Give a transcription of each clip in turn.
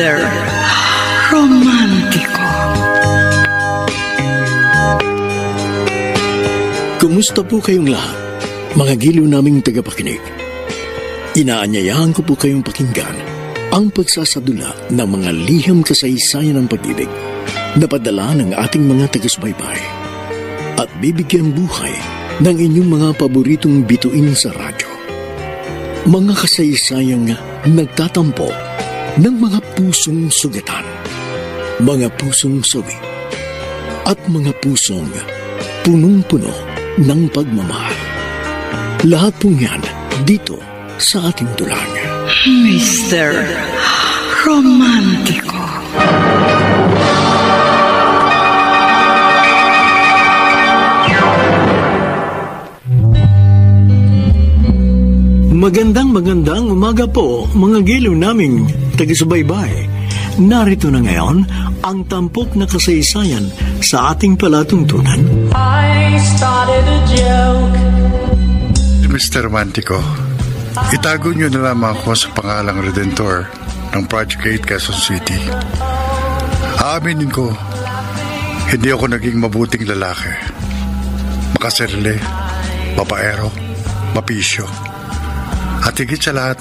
Mr. Romántico. Kumusta po kayong lahat, mga giliw naming tagapakinig? Inaanyayahan ko po kayong pakinggan ang pagsasadula ng mga liham kasaysayan ng pag-ibig na padala ng ating mga taga-subaybay at bibigyan buhay ng inyong mga paboritong bituin sa radyo. Mga kasaysayang nagtatampo ng mga pusong sugatan, mga pusong sawi, at mga pusong punong-puno ng pagmamahal. Lahat pong yan dito sa ating dulang. Mr. Romántico. Magandang umaga po, mga giliw naming taga-subaybay. Narito na ngayon ang tampok na kasaysayan sa ating palatuntunan. I started a joke. Mr. Romantico, itago niyo na lamang ako sa pangalang Redentor ng Project 8 Quezon City. Aaminin ko, hindi ako naging mabuting lalaki. Makasarili, babaero, mapisyo. At higit sa lahat,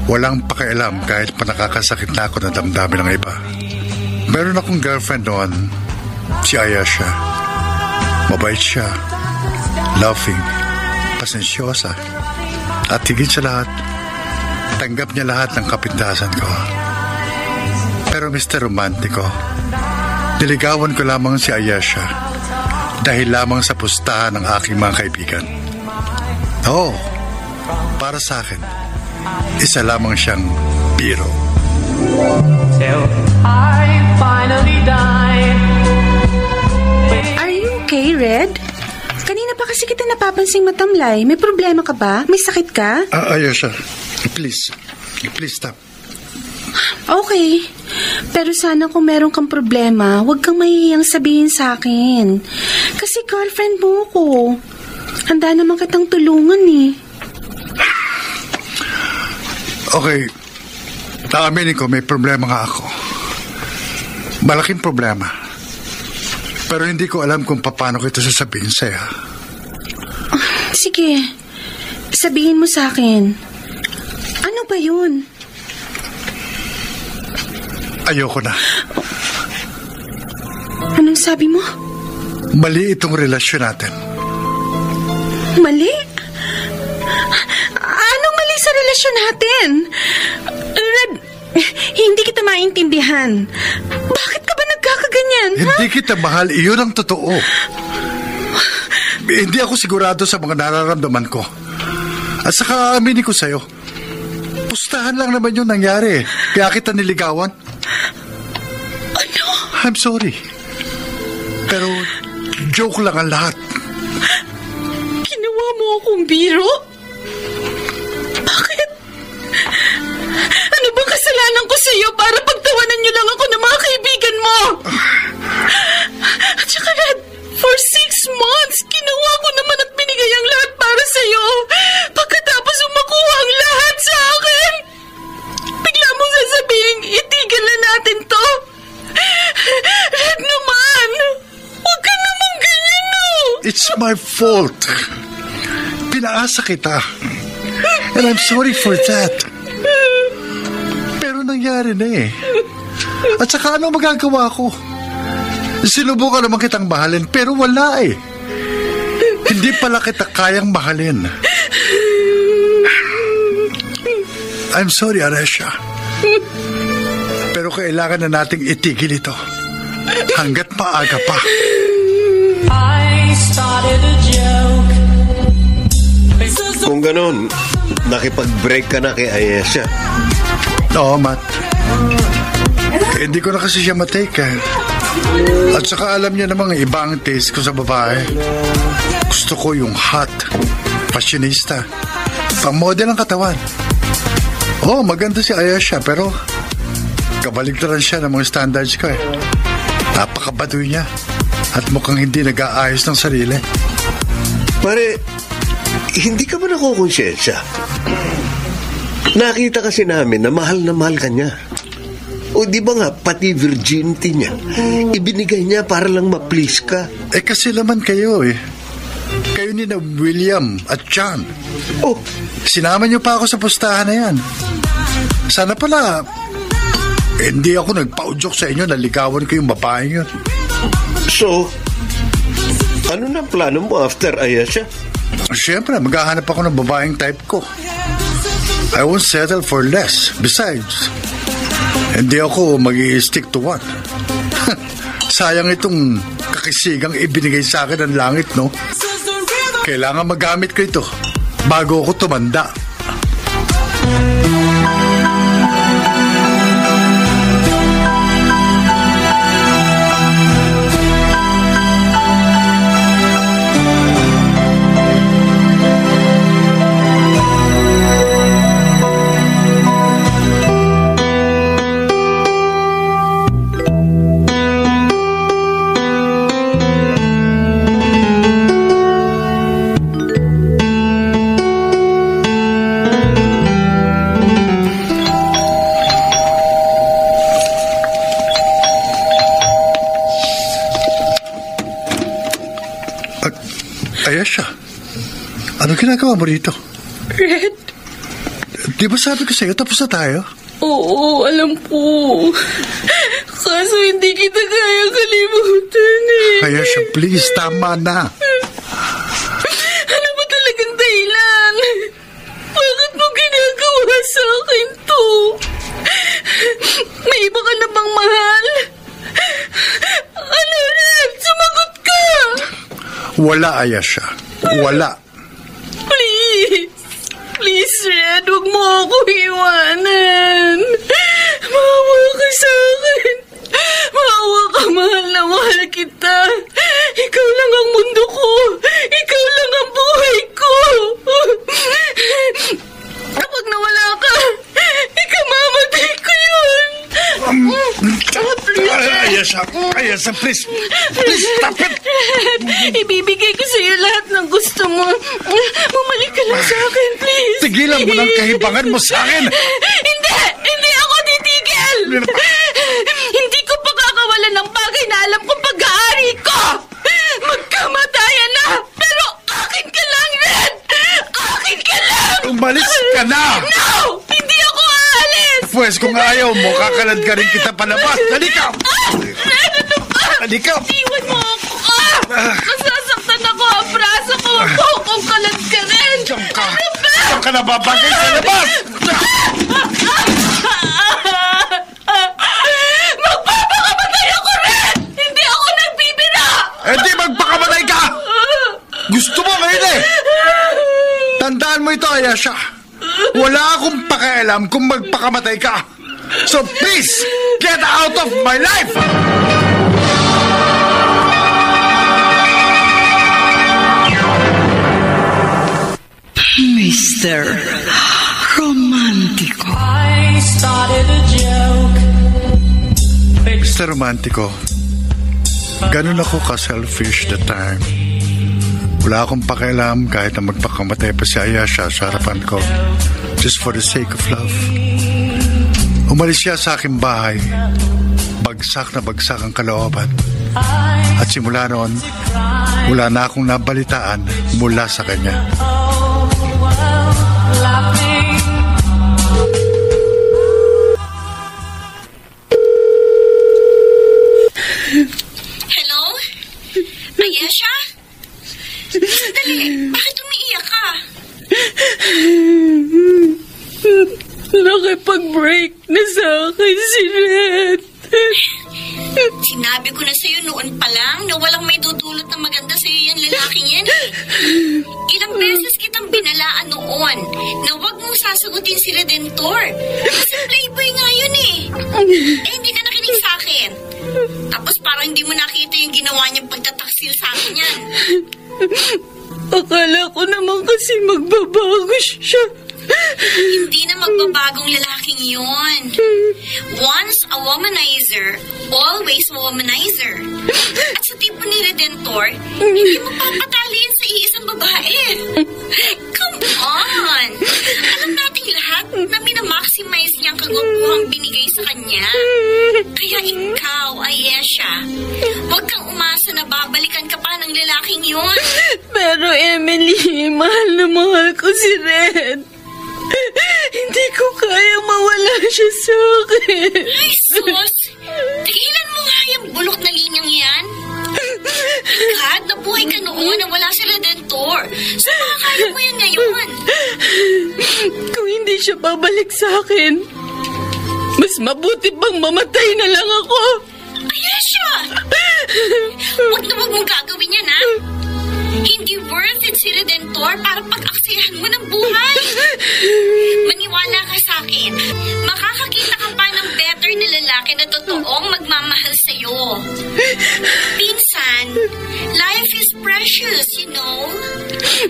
walang pakialam kahit pa nakakasakit na ako ng damdamin ng iba. Meron akong girlfriend noon, si Ayesha. Mabait siya, loving, pasensyosa. At higit sa lahat, tanggap niya lahat ng kapintasan ko. Pero Mr. Romantico, niligawan ko lamang si Ayesha dahil lamang sa pustahan ng aking mga kaibigan. Oo, para sa akin, isa lamang siyang biro. Till I finally died. Are you okay, Red? Kanina pa kasi kita napapansing matamlay. May problema ka ba? May sakit ka? Ayesha, please stop. Okay. Pero sana kung meron kang problema, huwag kang mahihiyang sabihin sa akin. Kasi girlfriend mo ko. Handa naman kitang tulungan eh. Okay, naaminin ko may problema nga ako. Malaking problema. Pero hindi ko alam kung paano ko ito sasabihin sa'yo. Sige, sabihin mo sa akin. Ano ba yun? Ayoko na. Anong sabi mo? Mali itong relasyon natin. Mali? Anong mali sa relasyon natin? Red, hindi kita maintindihan. Bakit ka ba nagkakaganyan? Hindi kita mahal, iyon ang totoo. Hindi ako sigurado sa mga nararamdaman ko. At saka aaminin ko sa'yo, pustahan lang naman yung nangyari. Kaya kita niligawan. Ano? I'm sorry. Pero joke lang ang lahat. Ginawa mo akong biro? Bakit? Ano bang kasalanan ko sa'yo para pagtawanan niyo lang ako ng mga kaibigan mo? At saka Red, for 6 months, ginawa ko naman at binigay ang lahat para sa'yo. Pagkatapos makuha ang lahat sa akin, bigla mong sasabihin, itigil na natin to. Red naman, huwag ka naman ganyan, no? It's my fault. Pinaasa kita. And I'm sorry for that. Pero nangyari na eh. At saka ano magagawa ko? Sinubukan naman kitang mahalin pero wala eh. Hindi pala kita kayang mahalin. I'm sorry, Ayesha. Pero kailangan na nating itigil ito. Hanggat maaga pa. I started a joke. Kung ganun, nakipag-break ka na kay Ayesha. Oo, Matt. Hindi ko na kasi siya matake eh. At saka alam niya namang iba ang taste ko sa babae. Gusto ko yung hot, fashionista, pang-model ang katawan. Oo, maganda si Ayesha pero kabaligtaran siya ng mga standards ko eh. Napakabaduy niya at mukhang hindi nag-aayos ng sarili. Pare, hindi ka ba nakukonsensya? Nakita kasi namin na mahal ka niya. O di ba nga, pati virginity niya, ibinigay niya para lang ma-please ka. Kasi naman kayo eh. Kayo ni na William at John. Oh, Sinama niyo pa ako sa pustahan na yan. Sana pala, hindi ako nagpaudyok sa inyo na ligawan ko yung babaeng yun. so, ano na plano mo after Ayesha? Siyempre, maghahanap ako ng babaeng type ko. I won't settle for less. Besides, hindi ako mag-i-stick to one. Sayang itong kakisigang ibinigay sa akin ng langit, no? Kailangan magamit ko ito bago ako tumanda. Ayesha, ano ginagawa mo rito? Red? Di ba sabi ko sa'yo, tapos na tayo? Oo, alam po. Kaso hindi kita kaya kalimutan eh. Ayesha, please, tama na. Ano ba talagang dahilan? Bakit mo ginagawa sa akin to? May iba ka na bang mahal? Ano, Red? Sumagot ka! Wala, Ayesha. Wala. Please. Please, Red, huwag mo ako iwanan. Maawa ka sa akin. Maawa ka, mahal na mahal kita. Ikaw lang ang mundo ko. Ikaw lang ang buhay ko. Kapag nawala ka, ikamamatay ko yun. Ayesha, please. Please, stop it. Ibibigay ko sa'yo lahat ng gusto mo. Bumalik ka lang sa akin, please. Tigilan mo ng kahibangan mo sa akin. Hindi ako titigil. Hindi ko pagkakawalan ng bagay na alam kong pag-aari ko. Magkamatayan na, pero akin ka lang, Red. Akin ka lang. Umalis ka na. No! Hindi ako aalis. Pwes, kung ayaw mo, kakalad ka rin kita palabas. Halika! Red, ano ba? Halika! Iwan mo ako. Nasasaktan ako. Ang braso ko. Kung kalag ka rin. Diyan ka. Ano ba? Diyan ka nababagay sa labas! Magpapakamatay ako, Red! Hindi ako nagbibira! Hindi, magpakamatay ka! Gusto mo ngayon eh! Tandaan mo ito, Ayesha. Wala akong pakialam kung magpakamatay ka. So please, get out of my life! Mr. Romantico. I started a joke. Mr. Romantico, ganun ako ka-selfish that time. Wala akong pakialam kahit na magpakamatay pa si Ayesha sa harapan ko. Just for the sake of love. Umalis siya sa aking bahay. Bagsak na bagsak ang kalooban. At simula noon, wala na akong nabalitaan mula sa kanya. Hello? Ayesha? Sandali, bakit umiiyak ka? Nakipag-break na sa akin si Red. Sinabi ko na sa'yo noon pa lang na walang may dudulot na maganda sa'yo yan lalaking yan eh. Ilang beses kitang binalaan noon na huwag mong sasagutin si Redentor. Kasi playboy nga yun eh. Hindi ka nakinig sa akin. Tapos parang hindi mo nakita yung ginawa niyang pagtataksil sa akin yan. Akala ko naman kasi magbabago siya. Hindi na magbabagong lalaking yun. Once a womanizer, always a womanizer. At sa tipo ni Redentor, hindi mo papataliin sa iisang babae. Come on! Alam nating lahat na minamaximize niya ang kagwapuhang binigay sa kanya. Kaya ikaw, Ayesha, huwag kang umasa na babalikan ka pa ng lalaking yun. Pero Emily, mahal na mahal ko si Red. Hindi ko kaya mawala siya sa akin. Ay, sus! Tigilan mo nga yung bulok na linyang yan. Kat, nabuhay ka noon nang wala si Redentor. So makakaya mo yan ngayon. Kung hindi siya babalik sa akin, mas mabuti bang mamatay na lang ako? Ayesha! Huwag na huwag mong gagawin yan, ha? Hindi worth it si Redentor para pag-aksihan mo ng buhay. Maniwala ka sa akin. Makakakita ka pa ng better na lalaki na totoong magmamahal sa'yo. Pinsan, life is precious, you know?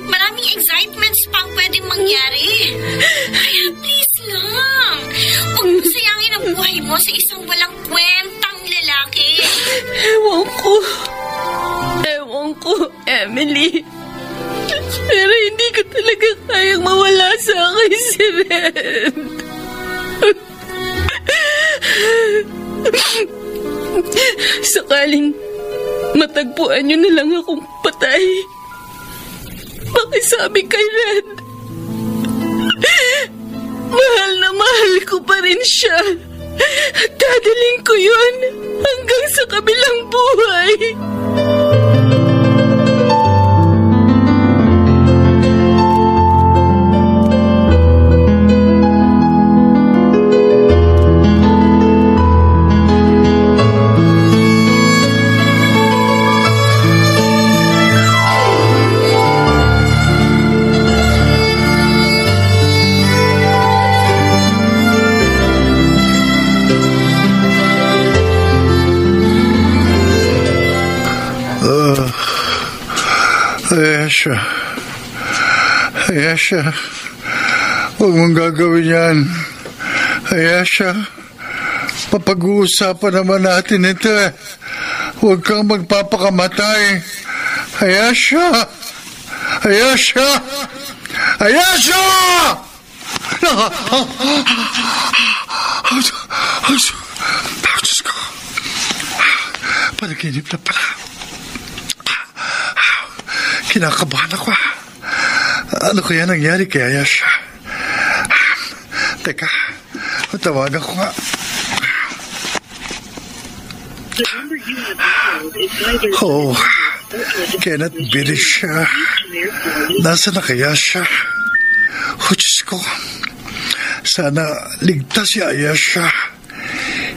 Maraming excitements pang pwedeng mangyari. Kaya please lang, huwag mo sayangin ang buhay mo sa isang walang kwentang lalaki. Ewan ko, Emily. Pero hindi ko talaga kayang mawala sa akin si Red. Sakaling matagpuan niyo na lang akong patay, pakisabi kay Red. Mahal na mahal ko pa rin siya. At dadaling ko yun hanggang sa kabilang buhay. Ayesha, huwag mong gagawin yan. Ayesha, mapag-uusapan naman natin ito eh. Huwag kang magpapakamatay. Ayesha! Ayesha! Ayesha! Diyos ko. Panaginip na pala. Kinakabahan ako. Ano kaya nangyari kay Ayesha? Teka, tawagan ko nga. Oh, cannot believe siya. Nasaan na kaya siya? Oh, Diyos ko. Sana ligtas si Ayesha.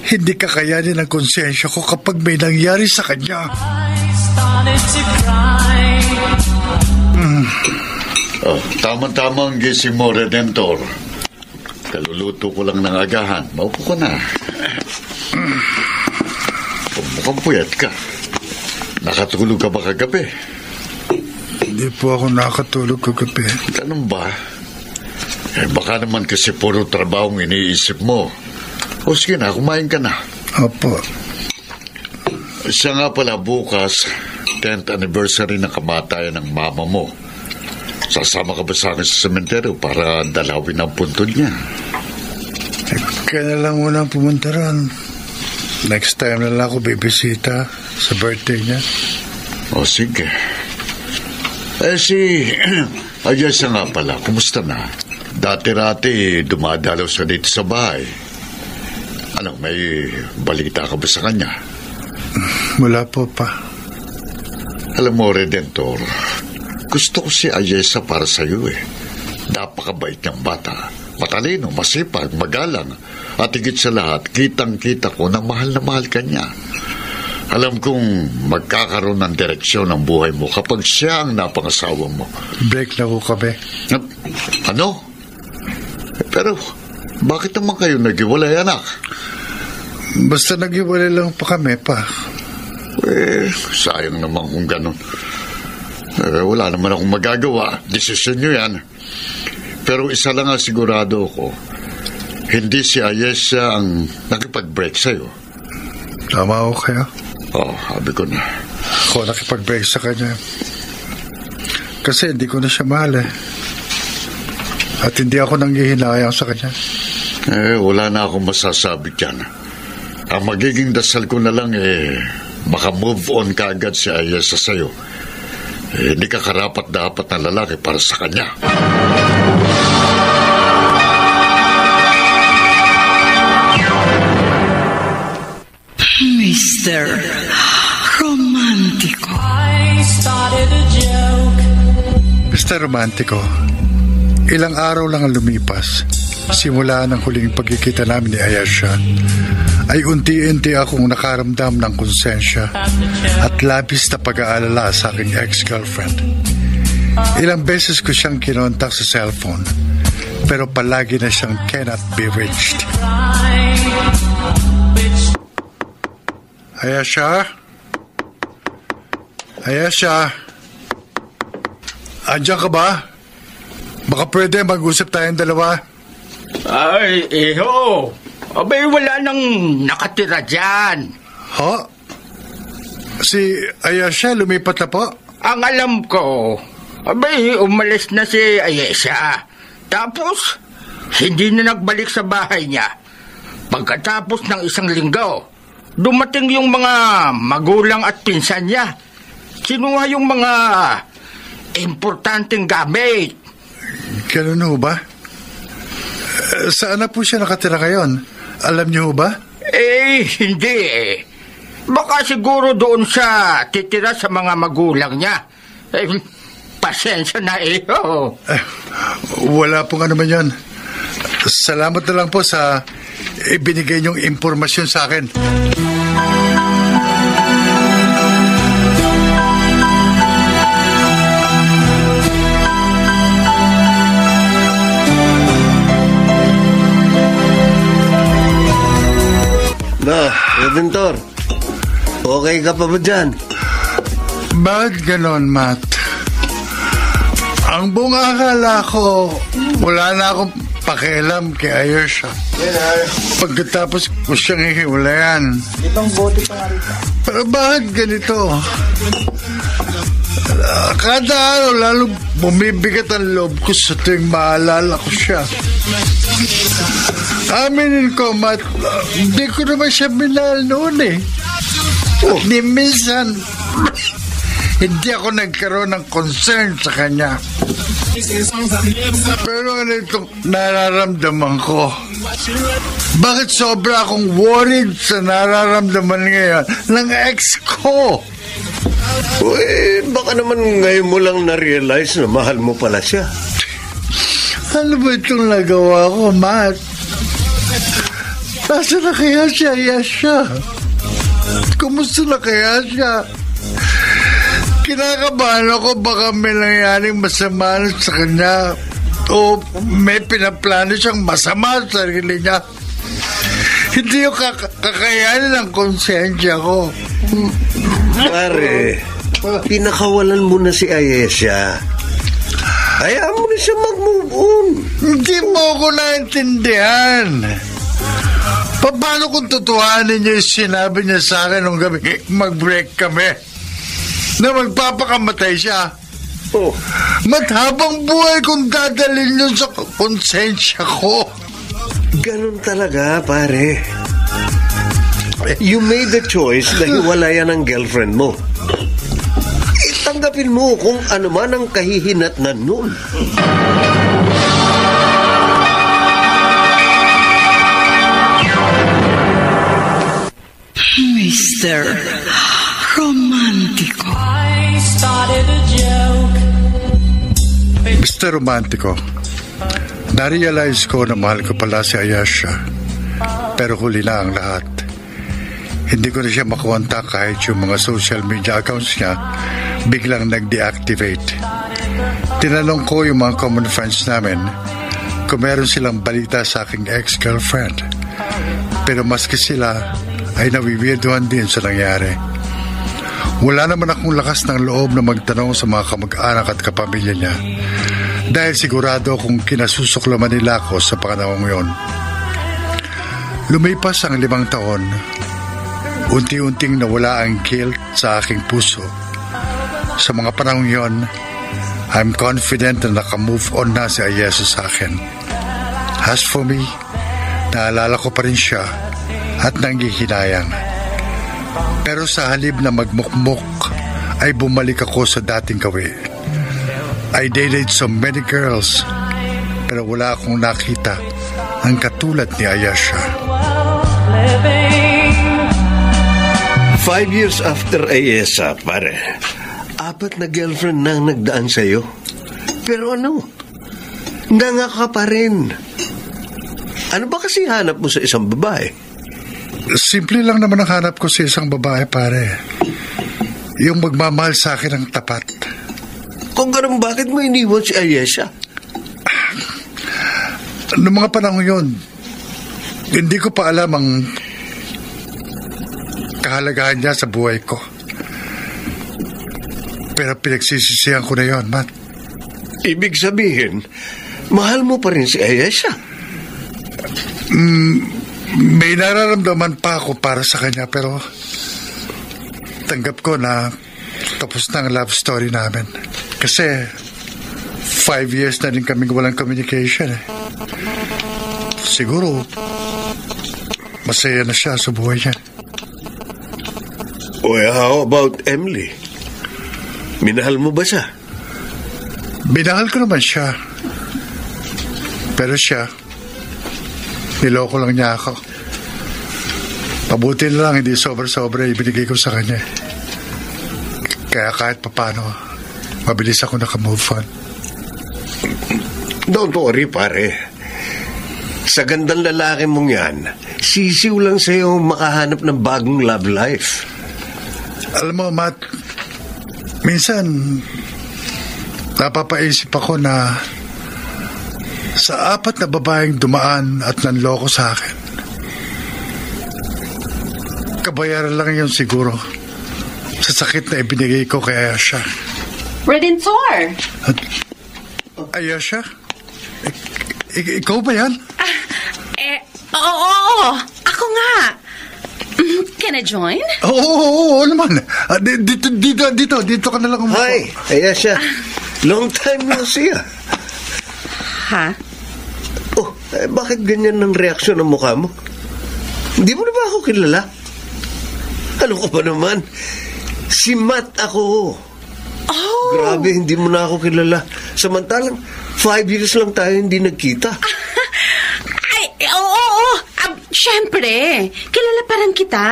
Hindi kakayanin ang konsensya ko kapag may nangyari sa kanya. Tama-tama ang gising mo, Redentor. Kaluluto ko lang ng agahan. Maupo ka na. Mukhang puyat ka. Nakatulog ka ba kagabi? Hindi po ako nakatulog kagabi. Ganun ba? Baka naman kasi puro trabahong iniisip mo. O sige na, kumain ka na. Opo. Siya nga pala bukas, 10th anniversary ng kamatayan ng mama mo. Sasama ka ba sa akin sa sementeryo para dalawin ang puntod niya? Kaya na lang muna pumunta ron. Next time na lang ako bibisita sa birthday niya. O sige. Si Ayesha nga pala, kumusta na? Dati-rati dumadalaw sa dito sa bahay. Ano, may balita ka ba sa kanya? Wala po pa. Alam mo, Redentor, gusto ko si Ayesha para sa iyo eh. Napakabait niyang bata. Matalino, masipag, magalang. At higit sa lahat, kitang-kita ko na mahal ka niya. Alam kong magkakaroon ng direksyon ng buhay mo kapag siya ang napangasawa mo. Break na ko kami. Ano? Pero, bakit naman kayo naghiwalay, anak? Basta naghiwalay lang pa kami pa. Sayang naman kung ganun. Wala naman akong magagawa. Desisyon nyo yan. Pero isa lang ang sigurado ko. Hindi si Ayesha ang nakipag-break sa'yo. Tama ako kaya? Sabi ko na. Ako nakipag-break sa kanya. Kasi hindi ko na siya mahal eh. At hindi ako nanghihinayang sa kanya. Wala na akong masasabi dyan. Ang magiging dasal ko na lang maka-move on kaagad si Ayesa sa'yo. Hindi ka karapat-dapat na lalaki para sa kanya. Mr. Romantico. I started a joke. Mr. Romantico, ilang araw lang ang lumipas. Simula ng huling pagkikita namin ni Ayesha, ay unti-unti akong nakaramdam ng konsensya at labis na pag-aalala sa aking ex-girlfriend. Ilang beses ko siyang kinontak sa cellphone, pero palagi na siyang cannot be reached. Ayesha? Ayesha? Andiyan ka ba? Baka pwede mag-usap tayong dalawa. Ay, iho. Abay, wala nang nakatira dyan. Ha? Si Ayesha lumipat na po? Ang alam ko, abay, umalis na si Ayesha. Tapos, hindi na nagbalik sa bahay niya. Pagkatapos ng isang linggo, dumating yung mga magulang at pinsan niya. Kinuha yung mga importanteng gamit. Ganun ho ba? Saan na po siya nakatira ngayon? Alam niyo ba? Hindi eh. Baka siguro doon siya titira sa mga magulang niya. Pasensya na Wala pong ano man yun. Salamat na lang po sa ibinigay niyong impormasyon sa akin. Na, Redentor, okay ka pa ba dyan? Bakit ganon, Matt? Ang buong akala ko, wala na akong pakialam kay Ayesha. Pagkatapos ko siyang hihiwalayan. Pero bakit ganito? Kada araw, lalo bumibigat ang loob ko sa tuwing maalala ko siya. Aminin ko, Matt, hindi ko naman siya minahal noon eh. Ni minsan, hindi ako nagkaroon ng concern sa kanya. Pero ano itong nararamdaman ko? Bakit sobra akong worried sa nararamdaman ngayon ng ex ko? Baka naman ngayon mo lang na-realize na mahal mo pala siya. Ano ba itong nagawa ko, Matt? Nasaan na kaya siya, Ayesha? Kumusta na kaya siya? Kinakabahan ako baka may nangyaring masama sa kanya o may pinaplano siyang masama sa sarili niya. Hindi yung kakayanin ang konsensya ko. Pare, pinakawalan mo na si Ayesha. Hayaan mo na siya mag-move on. Hindi mo ako naintindihan. Paano kung tutuhanin niya yung sinabi niya sa akin nung gabi mag-break kami na magpapakamatay siya? Mathabang buhay kung dadalhin yun sa konsensya ko. Ganun talaga, pare. You made the choice na hiwalayan ang girlfriend mo. Itanggapin mo kung ano man ang kahihinatnan nun. Mr. Romantico. I started a joke. Mr. Romantico, narealize ko na mahal ko pala si Ayesha. Pero huli na ang lahat. Hindi ko na siya makontak kahit yung mga social media accounts niya biglang nag-deactivate. Tinanong ko yung mga common friends namin kung meron silang balita sa aking ex-girlfriend. Pero maski sila ay nawiwirduhan din sa nangyari. Wala naman akong lakas ng loob na magtanong sa mga kamag-anak at kapamilya niya dahil sigurado akong kinasusuklaman nila ako sa panahong yon. Lumipas ang 5 taon. Unti-unting nawala ang guilt sa aking puso. Sa mga panahong yon, I'm confident na naka-move on na si Ayesha sa akin. As for me, Naalala ko pa rin siya at nanghihinayang. Pero sa halip na magmukmuk, ay bumalik ako sa dating gawi. I dated so many girls, pero wala akong nakita ang katulad ni Ayesha. 5 years after Ayesha, pare, 4 na girlfriend na ang nagdaan sa'yo. Pero ano, nanga ka pa rin. Ano ba kasi hanap mo sa isang babae? Simple lang naman ang hanap ko sa isang babae, pare. Yung magmamahal sa akin ng tapat. Kung ganun, bakit mo iniwan si Ayesha? Noong mga panahon yun, hindi ko pa alam ang kahalagahan niya sa buhay ko. Pero pinagsisisihan ko na yun, Matt. Ibig sabihin, mahal mo pa rin si Ayesha? May nararamdaman pa ako para sa kanya, pero tanggap ko na tapos na ang love story namin. Kasi 5 years na rin kaming walang communication eh. Siguro masaya na siya sa buhay niya. Well, how about Emily? Minahal mo ba siya? Binahal ko naman siya. Pero siya, niloko lang niya ako. Pabuti na lang hindi sobra-sobra ibinigay ko sa kanya. Kaya kahit papano, mabilis ako nakamove on. Don't worry, pare. Sa gandang lalaki mong yan, sisiw lang sa'yo makahanap ng bagong love life. Alam mo, Matt, minsan napapaisip ako na sa 4 na babaeng dumaan at nanloko sa akin, kabayaran lang yun siguro sa sakit na ibinigay ko kay Ayesha. Redentor! Ayesha? Ikaw ba yan? Oo. Ako nga. Can I join? Oo naman. Dito ka na lang umupo. Hi, Ayesha. Long time no see. Ha? Oh, bakit ganyan ang reaksyon ng mukha mo? Hindi mo na ba ako kilala? Ano ko pa naman? Si Matt ako. Oh! Grabe, hindi mo na ako kilala. Samantalang 5 years lang tayo hindi nagkita. Oo. Siyempre, kilala pa rin kita.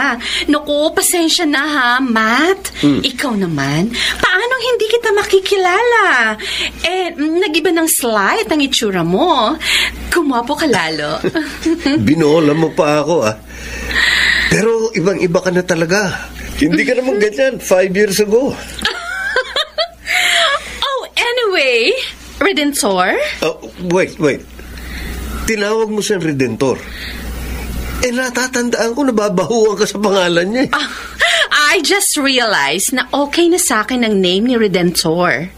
Naku, pasensya na ha, Matt. Ikaw naman, paano hindi kita makikilala? Nag-iba ng slight ang itsura mo. Kumapo ka lalo. Binola mo pa ako, ah. Pero ibang-iba ka na talaga. Hindi ka naman ganyan 5 years ago. Oh, anyway, Redentor? Wait. Tinawag mo siyang Redentor. Natatandaan ko nababahuan ka sa pangalan niya. I just realized na okay na sa akin ang name ni Redentor.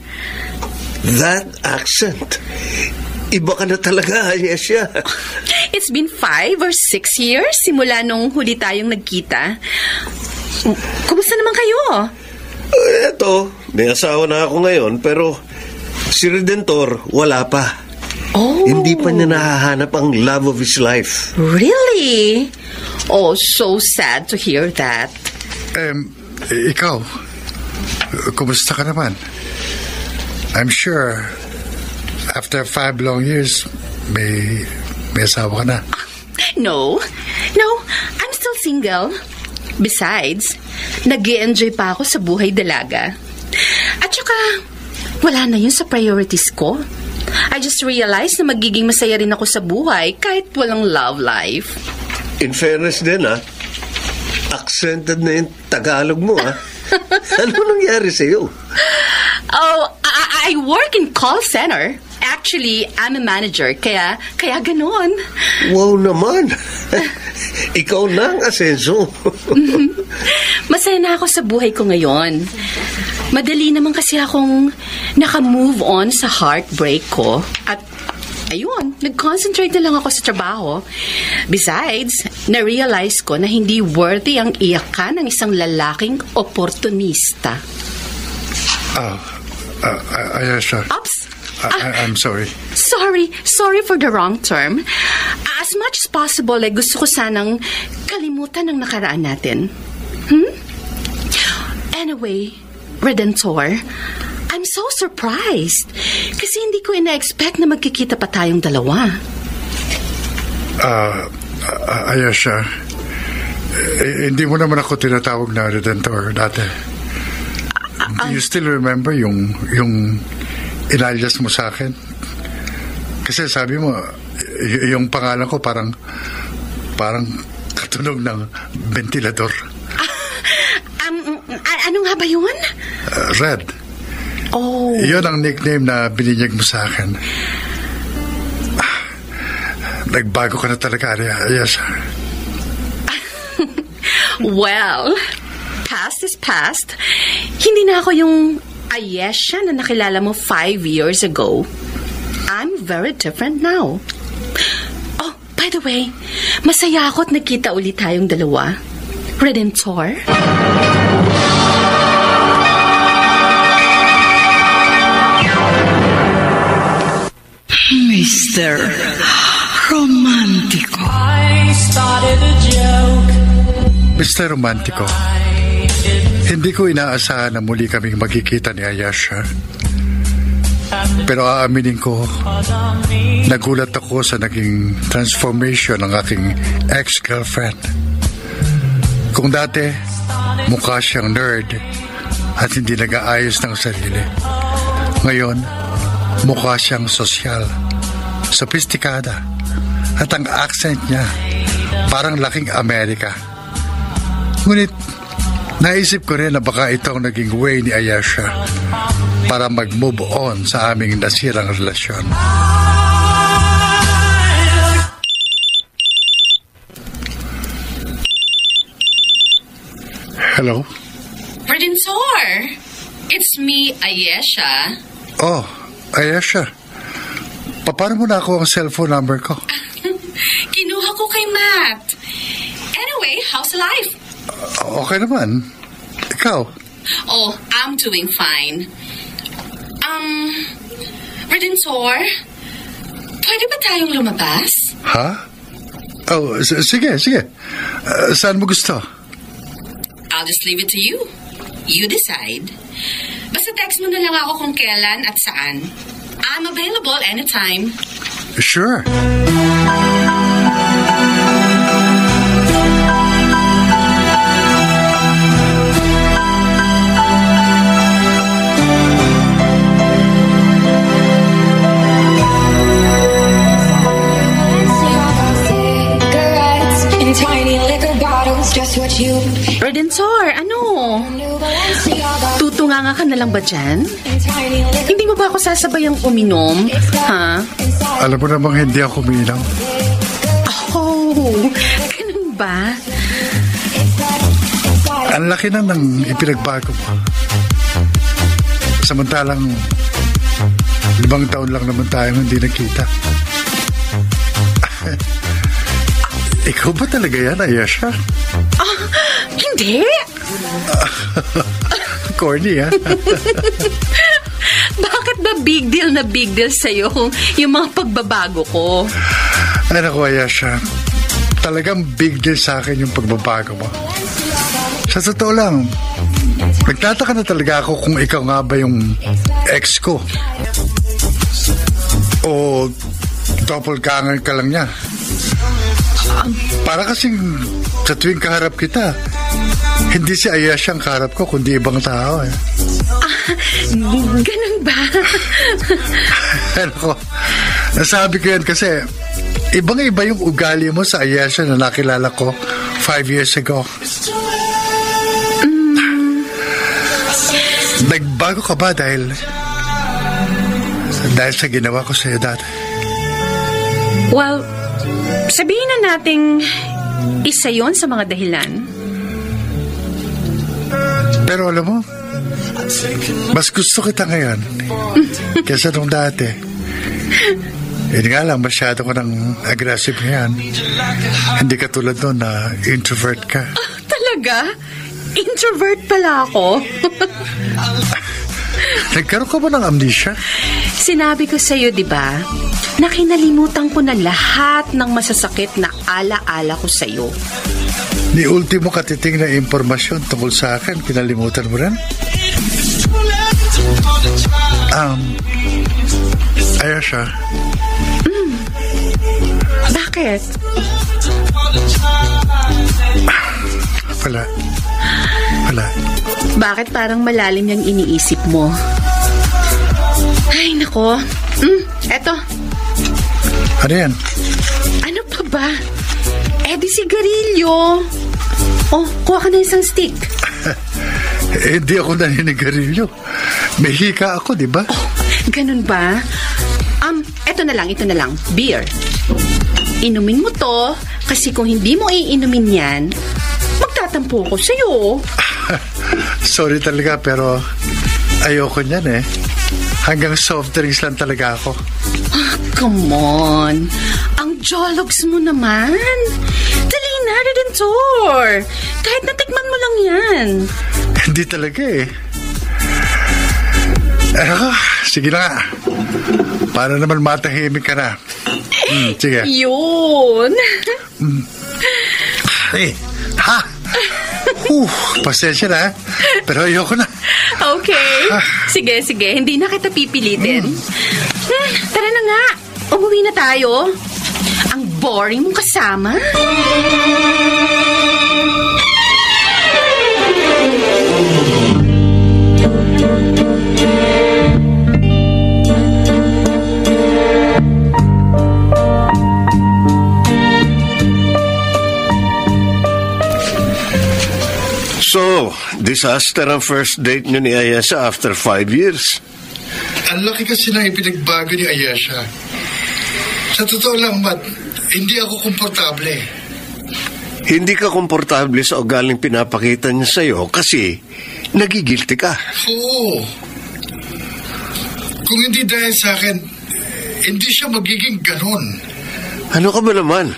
That accent. Iba ka na talaga, Ayesha. It's been 5 or 6 years simula nung huli tayong nagkita. Kumusta naman kayo? Eto, may asawa na ako ngayon, pero si Redentor, wala pa. Oh. Hindi pa niya nahahanap ang love of his life. Really? Oh, so sad to hear that. Ikaw, kumusta ka naman? I'm sure after 5 long years, may asawa ka na. No, I'm still single. Besides, nag-i-enjoy pa ako sa buhay dalaga. At saka, wala na yun sa priorities ko. I just realized na magiging masaya rin ako sa buhay kahit walang love life. In fairness din, accented na yung Tagalog mo, Ano nangyari sa'yo? Oh, I work in call center. Actually, I'm a manager, kaya ganun. Wow naman. Ikaw na ang asenso. Masaya na ako sa buhay ko ngayon. Madali naman kasi akong naka-move on sa heartbreak ko. At ayun, nag-concentrate na lang ako sa trabaho. Besides, na-realize ko na hindi worthy ang iyakan ng isang lalaking oportunista. Ayesha. Ops! I'm sorry. Sorry for the wrong term. As much as possible, gusto ko sanang kalimutan ang nakaraan natin. Anyway, Redentor, I'm so surprised. Kasi hindi ko ina-expect na magkikita pa tayong dalawa. Ayesha, hindi mo naman ako tinatawag na Redentor dati. Do you still remember yung inalias mo sa akin? Kasi sabi mo, yung pangalan ko parang katunog ng ventilador. Ano nga ba yun? Red. Oh. Yun ang nickname na bininyag mo sa akin. Nagbago ka na talaga, Ayesha. Well, past is past. Hindi na ako yung Ayesha na nakilala mo 5 years ago. I'm very different now. Oh, by the way, masaya ako at nagkita ulit tayong dalawa. Redentor? Mr. Romantico. I started a joke. Mr. Romantico, hindi ko inaasahan na muli kaming magkikita ni Ayesha. Pero aaminin ko, nagulat ako sa naging transformation ng aking ex-girlfriend. Kung dati, mukha siyang nerd at hindi nag-aayos ng sarili. Ngayon, mukha siyang sosyal, sophisticada, at ang accent niya parang laking Amerika. Ngunit, naisip ko rin na baka ito ang naging way ni Ayesha para mag-move on sa aming nasirang relasyon. Hello? Redentor, it's me, Ayesha. Oh, Ayesha. Paano mo na ako ang cellphone number ko? Kinuha ko kay Matt. Anyway, how's life? Okay naman. Ikaw? Oh, I'm doing fine. Redentor, pwede ba tayong lumabas? Ha? Oh, sige. Saan mo gusto? I'll just leave it to you. You decide. Basta text mo na lang ako kung kailan at saan. I'm available anytime. Sure. Redentor, ano? Tutunganga ka na lang ba dyan? Hindi mo ba ako sasabayang uminom? Ha? Alam mo namang hindi ako umiinom. Oh, ganun ba? Ang laki na ng ipinagbago mo. Samantalang 5 taon lang naman tayong hindi nakita. Ikaw ba talaga yan, Ayesha? Hindi. Corny, ha? Bakit ba big deal sa'yo yung mga pagbabago ko? Ay, naku, Ayesha. Talagang big deal sa akin yung pagbabago mo. Sa totoo lang, nagtataka na talaga ako kung ikaw nga ba yung ex ko. O doppelganger ka lang niya. Para kasing sa tuwing kaharap kita, hindi si Ayesha ang kaharap ko, kundi ibang tao. Ganun ba? Ano, nasabi ko yan kasi ibang-iba yung ugali mo sa Ayesha na nakilala ko 5 years ago. Nagbago ka ba dahil sa ginawa ko sa'yo dati? Well, sabihin na nating isa yon sa mga dahilan. Pero alam mo, mas gusto kita ngayon kaysa nung dati. Yun nga lang, masyado ko ng aggressive ngayon. Hindi ka tulad nun na introvert ka. Talaga? Introvert pala ako? Nagkaroon ka ba ng amnesia? Sinabi ko sa'yo, di ba, na kinalimutan ko na lahat ng masasakit na ala-ala ko sa'yo. Ni ultimo katiting na impormasyon tungkol sa akin, kinalimutan mo rin? Ayesha. Bakit? Wala. Bakit parang malalim yung iniisip mo? Ay, nako. Eto. Ano yan? Ano pa ba? Di sigarilyo. Oh, kuha ka na isang stick. Hindi ako naninigarilyo. May hika ako, di ba? Oh, ganun ba? Ito na lang. Beer. Inumin mo to, kasi kung hindi mo iinumin yan, magtatampo ko sa'yo. Sorry talaga, pero ayoko niyan eh. Hanggang soft drinks lang talaga ako. Come on. Ang jologs mo naman. Dali na, Redentor. Kahit natikman mo lang yan. Hindi talaga eh. Sige na nga. Para naman matahimik ka na. Sige. Yun. Pasensya na. Pero ayoko na. Okay. Sige. Hindi na kita pipilitin. Tara na nga. Umuwi na tayo. Ang boring mong kasama. So, disaster ang first date nyo ni Ayesha after 5 years. Ang laki kasi na ipinagbago ni Ayesha. Sa totoo lang, Matt, hindi ako komportable. Hindi ka komportable sa ugaling pinapakita niya sa'yo kasi nagigilty ka. Oo. Kung hindi dahil sa akin, hindi siya magiging ganon. Ano ka ba naman?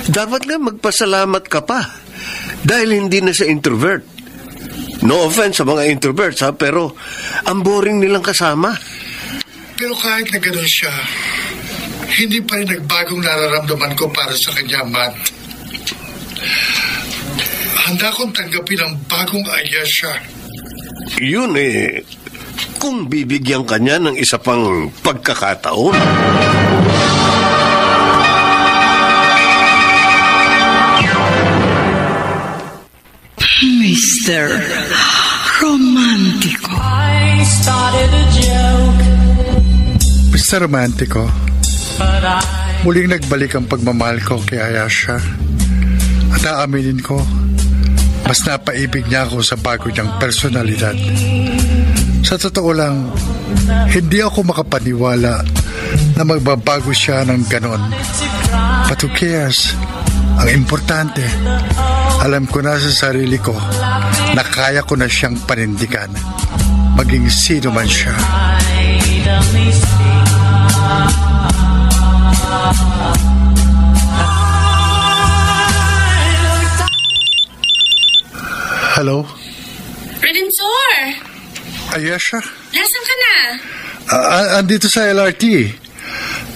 Dapat nga magpasalamat ka pa. Dahil hindi na siya introvert. No offense sa mga introverts ha, pero ang boring nilang kasama. Pero kahit na gano'n siya, hindi pa rin nagbagong nararamdaman ko para sa kanya, Matt. Handa kong tanggapin ang bagong Ayesha. Yun eh, kung bibigyan ka niya ng isa pang pagkakataon. Mr. Romantico. I started a joke, Mr. Romantico, but I muling nagbalik ang pagmamahal ko kay Ayesha. At aaminin ko, mas napaibig niya ako sa bago niyang personalidad. Sa totoo lang, hindi ako makapaniwala na magbabago siya ng ganon. But who cares? Ang importante, alam ko na sa sarili ko na kaya ko na siyang panindigan, maging sino man siya. Hello? Redentor! Ayesha? Nasaan ka na? Andito sa LRT.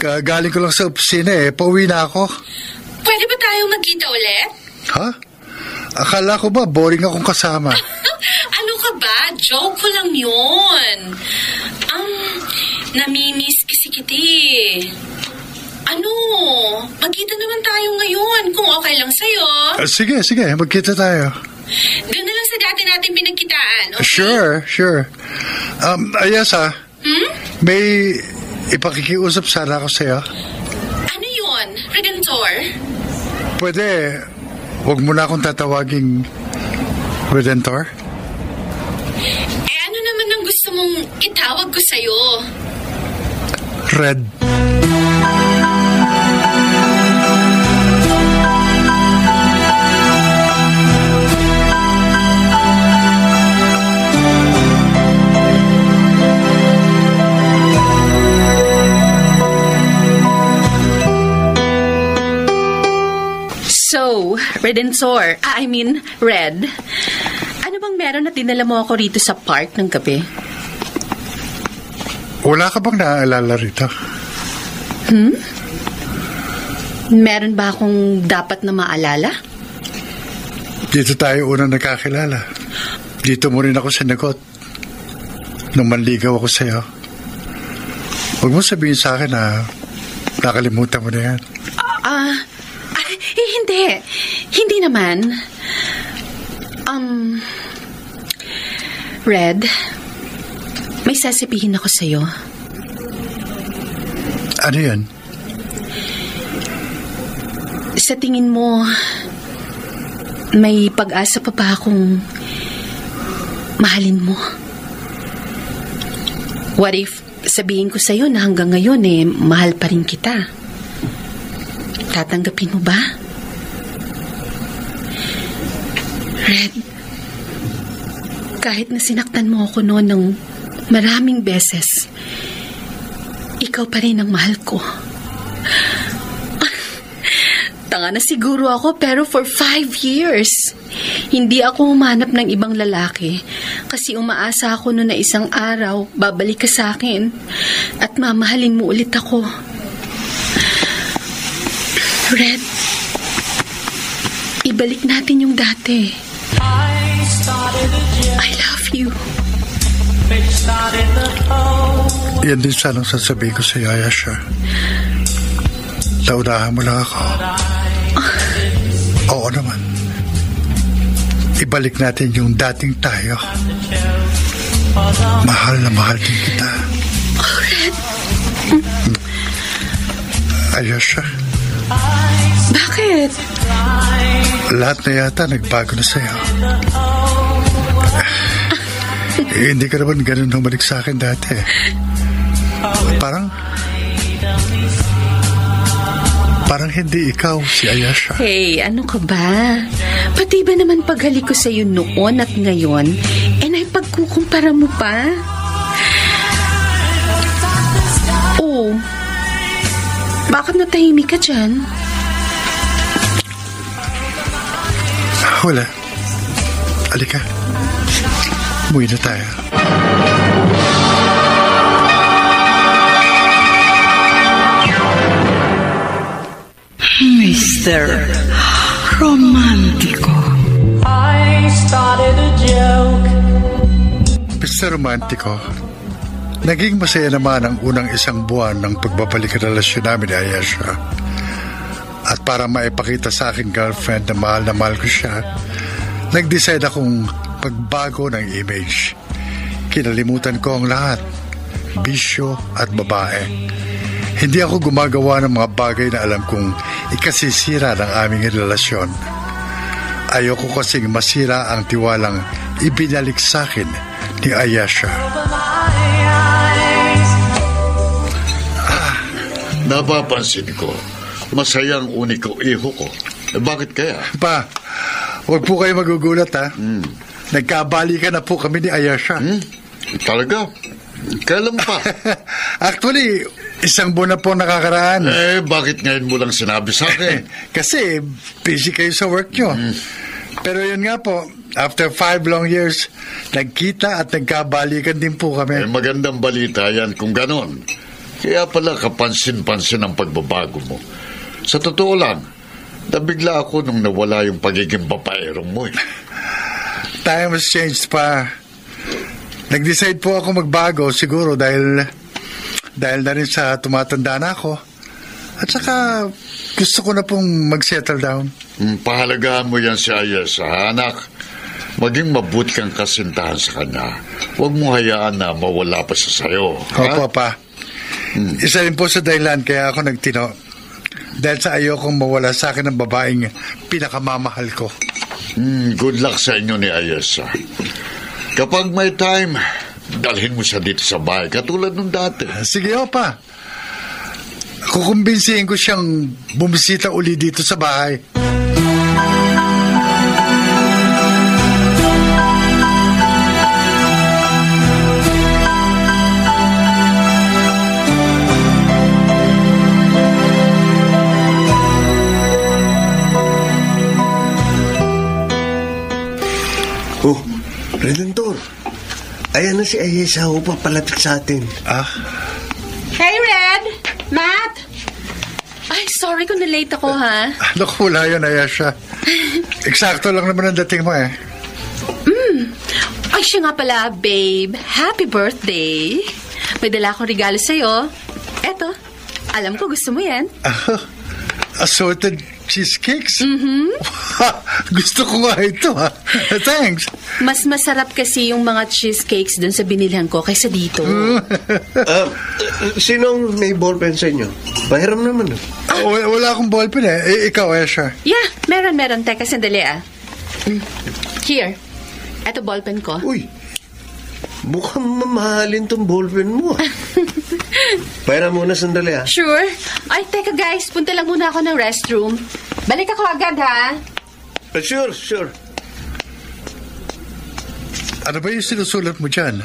Galing ko lang sa opisina eh. Pauwi na ako. Pwede ba tayo magkita ulit? Ha? Akala ko ba boring akong kasama? Ano ka ba? Joke ko lang yun. Namimiss kasi kita eh. Ano? Magkita naman tayo ngayon kung okay lang sa'yo. Sige. Magkita tayo. Doon na lang sa dati natin pinagkitaan, okay? Sure. Ayesha, may ipakikiusap sana ako sa'yo. Ano yun, Redentor? Pwede, huwag mo na akong tatawaging Redentor? Ano naman ang gusto mong itawag ko sa'yo? Red. So, Redentor, Red, ano bang meron na dinala mo ako rito sa park ng gabi? Wala ka bang naaalala rito? Meron ba akong dapat na maalala? Dito tayo unang nakakilala. Dito mo rin ako sinagot. Nung manligaw ako sa'yo. Huwag mo sabihin sa akin na nakalimutan mo na yan. Hindi. Hindi naman. Red, may sasabihin ako sa'yo. Ano yan? Sa tingin mo, may pag-asa pa ba akong mahalin mo? What if sabihin ko sa'yo na hanggang ngayon mahal pa rin kita? Tatanggapin mo ba? Red, kahit na sinaktan mo ako noon ng maraming beses, ikaw pa rin ang mahal ko. Tanga na siguro ako, pero for 5 years, hindi ako humanap ng ibang lalaki kasi umaasa ako noon na isang araw babalik ka sa akin at mamahalin mo ulit ako. Red, ibalik natin yung dati. I love you. Yan din sanang sasabihin ko sa Ayesha. Launahan mo lang ako. Oo naman. Ibalik natin yung dating tayo. Mahal na mahal din kita. Oh, Red. Ayesha. Bakit? Lahat na yata nagbago na sa'yo. Hindi ka naman ganun humalik sa akin dati. Parang hindi ikaw si Ayesha. Hey, ano ka ba? Pati ba naman paghalik ko sa'yo noon at ngayon, naipagkukumpara mo pa? Oh, bakit natahimik ka dyan? Wala. Halika. Umuwi na tayo. Mr. Romántico. I started a joke. Mr. Romántico, naging masaya naman ang unang isang buwan ng pagbabalik ng relasyon namin ni Ayesha. At para maipakita sa aking girlfriend na mahal ko siya, nag-decide akong pagbago ng image. Kinalimutan ko ang lahat, bisyo at babae. Hindi ako gumagawa ng mga bagay na alam kong ikasisira ng aming relasyon. Ayoko kasing masira ang tiwalang ibinalik sa akin ni Ayesha. Napapansin ko, masaya ang uniko iho ko. Bakit kaya? Pa, huwag po kayo magugulat ha. Nagkabalikan na po kami ni Ayesha. Talaga? Kailan pa? Actually, isang buwan na po nakakaraan. Bakit ngayon mo lang sinabi sa akin? Kasi busy kayo sa work nyo. Pero yun nga po, after 5 long years, nagkita at nagkabalikan din po kami. Magandang balita yan kung ganon. Kaya pala kapansin-pansin ang pagbabago mo. Sa totoo lang, nabigla ako nung nawala yung pagiging babaerong mo. Time has changed pa. Nag-decide po ako magbago siguro dahil na rin sa tumatanda na ako. At saka gusto ko na pong mag-settle down. Pahalagaan mo yan si Ayesha, anak. Maging mabuti kang kasintahan sa kanya. Huwag mo hayaan na mawala pa siya sa'yo. Opo, pa. Isa rin po sa dahilan kaya ako nagtino. Dahil sa ayokong mawala sa akin ng babaeng pinakamamahal ko. Good luck sa inyo ni Ayesha. Kapag may time, dalhin mo siya dito sa bahay, katulad nung dati. Sige, opa. Kukumbinsihin ko siyang bumisita uli dito sa bahay. Ayan na si Ayesha, papalapit sa atin. Hey, Red! Matt! Ay, sorry kung na-late ako, ha? Naku, wala yun, Ayesha. Eksakto lang naman ang dating mo eh. Ay, siya nga pala, babe. Happy birthday. May dala akong regalo sa'yo. Eto, alam ko gusto mo yan. Assorted cheesecakes? Gusto ko nga ito, ha? Thanks. Mas masarap kasi yung mga cheesecakes dun sa binilhan ko kaysa dito. Sinong may ballpen sa inyo? Pahiram naman. Wala akong ballpen eh. Ikaw, Ayesha. Yeah, meron. Teka, sandali Here. Eto ballpen ko. Uy, mukhang mamahalin tong ballpen mo. Pahiram muna sandali, ha? Sure. Ay, teka guys, punta lang muna ako ng restroom. Balik ako agad, ha? Sure. Ano ba yung sinusulat mo dyan?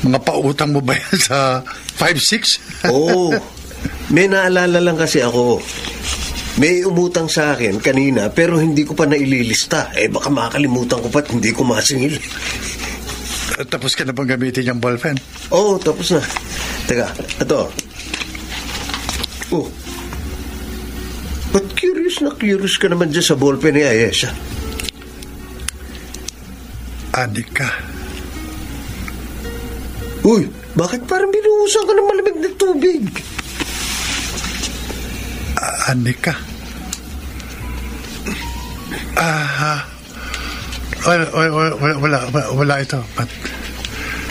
Mga pautang mo ba yan sa 5-6? Oo. May naalala lang kasi ako. May umutang sa akin kanina pero hindi ko pa naililista. Baka makakalimutan ko pa at hindi ko masingil. Tapos ka na bang gamitin yung ballpen? Oo, tapos na. Teka, ito. Oh. Ba't curious ka naman dyan sa ballpen ni Ayesha? Anika. Uy, bakit parang binuhusan ka ng malamig na tubig? Anika. Wala ito.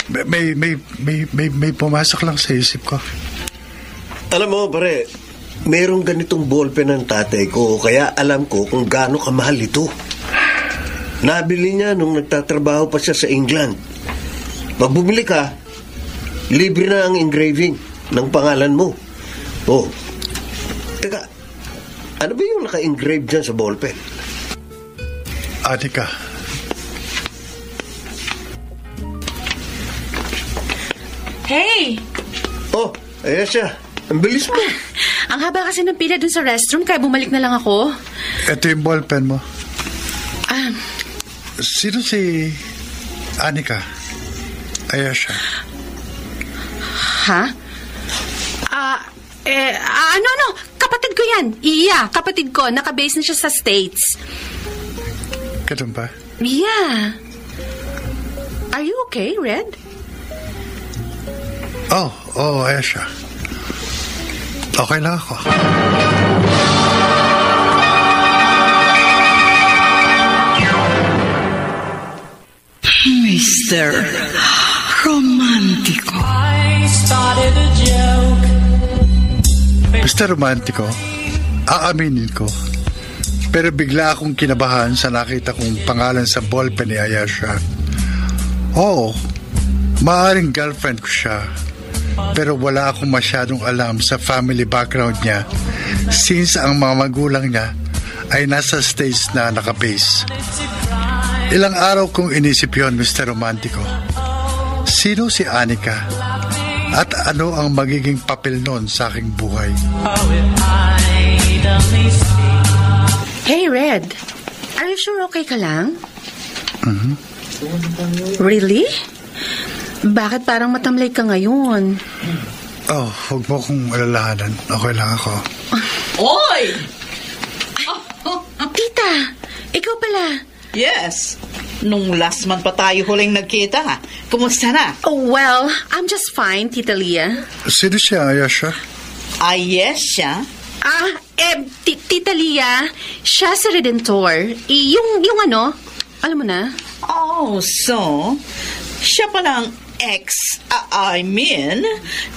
But may pumasok lang sa isip ko. Alam mo, pare, mayroong ganitong ballpen ng tatay ko, kaya alam ko kung gaano kamahal ito. Nabili niya nung nagtatrabaho pa siya sa England. Pag bumili ka, libre na ang engraving ng pangalan mo. Oh, teka, ano ba yung naka-engrave dyan sa ballpen? Anika. Hey! Oh, ayan siya. Ang bilis mo. Ang haba kasi ng pila dun sa restroom, kaya bumalik na lang ako. Ito yung ballpen mo. Sino si Anika? Ayesha. Ha? Ano? Kapatid ko yan. Iya, kapatid ko. Nakabase na siya sa States. Ganun ba? Yeah. Are you okay, Red? Oh, Ayesha. Okay lang ako. Mr. Romantico. I started a joke. Mr. Romantico, aaminin ko. Pero bigla akong kinabahan sa nakita kong pangalan sa ballpen ni Ayesha. Oo, maaaring girlfriend ko siya. Pero wala akong masyadong alam sa family background niya since ang mga magulang niya ay nasa States na nakabase. Ilang araw kong inisip yon, Mr. Romantico. Sino si Anika? At ano ang magiging papel nun sa aking buhay? Hey, Red. Are you sure okay ka lang? Mm-hmm. Really? Bakit parang matamlay ka ngayon? Oh, huwag mo kong alalahanan. Okay lang ako. Oy! Tita, ikaw pala. Yes. Nung last month pa tayo huling nagkita, ha? Kumusta na? Oh, well, I'm just fine, Tita Leah. Sino siya, Ayesha? Ayesha? Tita Leah, siya si Redentor. Yung ano, alam mo na? Oh, so, siya palang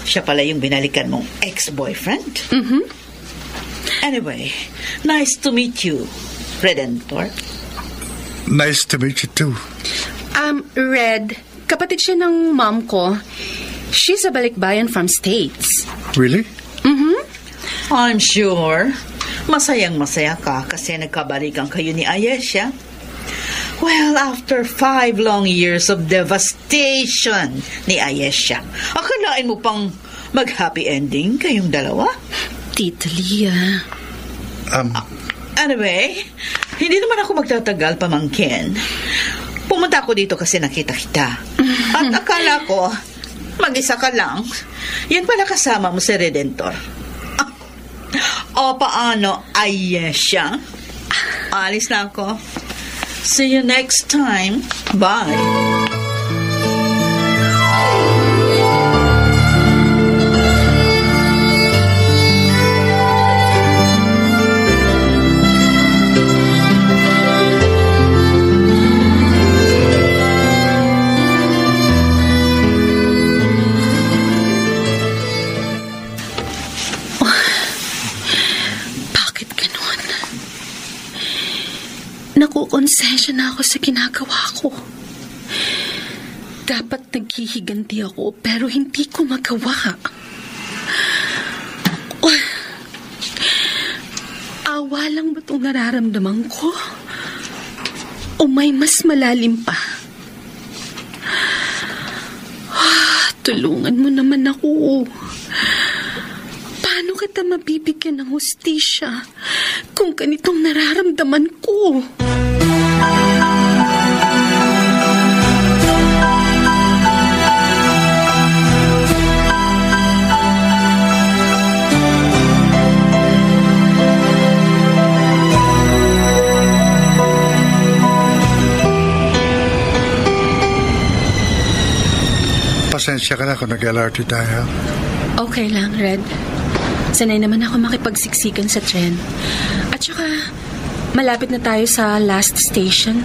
siya pala yung binalikan mong ex-boyfriend? Mm-hmm. Anyway, nice to meet you, Redentor. Nice to meet you too. Red, kapatid siya ng mom ko. She's a balikbayan from States. Really? Mm-hmm. I'm sure. Masayang-masaya ka kasi nagkabalikan kayo ni Ayesha. Well, after 5 long years of devastation ni Ayesha, akalain mo pang mag-happy ending kayong dalawa? Tita Leah. Anyway, hindi naman ako magtatagal, pamangkin. Pumunta ako dito kasi nakita kita. At akala ko, mag-isa ka lang. Yan pala kasama mo si Redentor. O paano, Ayesha? Alis na ako. See you next time. Bye. Nakukonsensya na ako sa ginagawa ko. Dapat naghihiganti ako pero hindi ko magawa. Awa lang ba itong nararamdaman ko? O may mas malalim pa? Tulungan mo naman ako. Paano kita mabibigyan ng hustisya kung ganitong nararamdaman ko? Pasensya ka na kung nag-LRT tayo. Okay lang, Red. Sanay naman ako makipagsiksikan sa tren. At saka, malapit na tayo sa last station.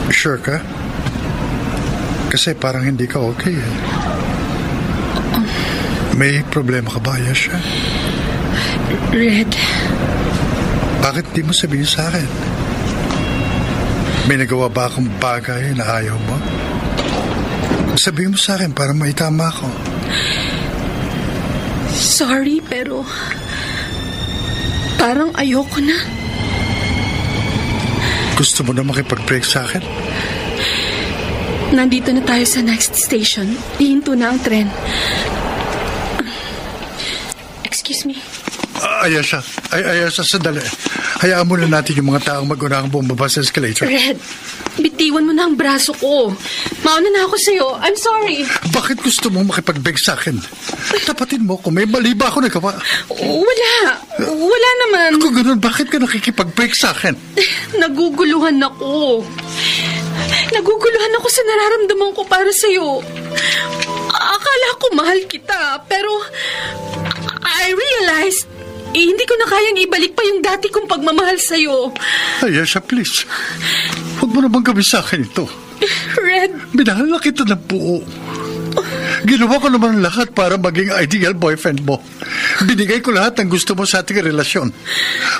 Sure ka? Kasi parang hindi ka okay eh. May problema ka ba, Ayesha? Red. Bakit di mo sabihin sa akin? May nagawa ba akong bagay na ayaw mo? Sabihin mo sa akin para maitama ko. Sorry, pero parang ayoko na. Gusto mo na makipag-break sa akin? Nandito na tayo sa next station. Ihinto na ang tren. Excuse me. Ayesha, sandali. Hayaan muna natin yung mga taong mag-unahang bumaba sa escalator. Red, bitiwan mo na ang braso ko. Mauna na ako sa'yo. I'm sorry. Bakit gusto mo makipag-beg sa akin? Tapatin mo kung may mali ba ako nagawa. Wala naman. Kung ganun, bakit ka nakikipag-beg sa akin? Naguguluhan ako. Naguguluhan ako sa nararamdaman ko para sa'yo. Akala ko mahal kita, pero I realized hindi ko na kayang ibalik pa yung dati kong pagmamahal sa'yo. Ayesha, please. Huwag mo naman gawin sa akin ito. Red. Minahal na kita ng buo. Ginawa ko naman lahat para maging ideal boyfriend mo. Binigay ko lahat ng gusto mo sa ating relasyon.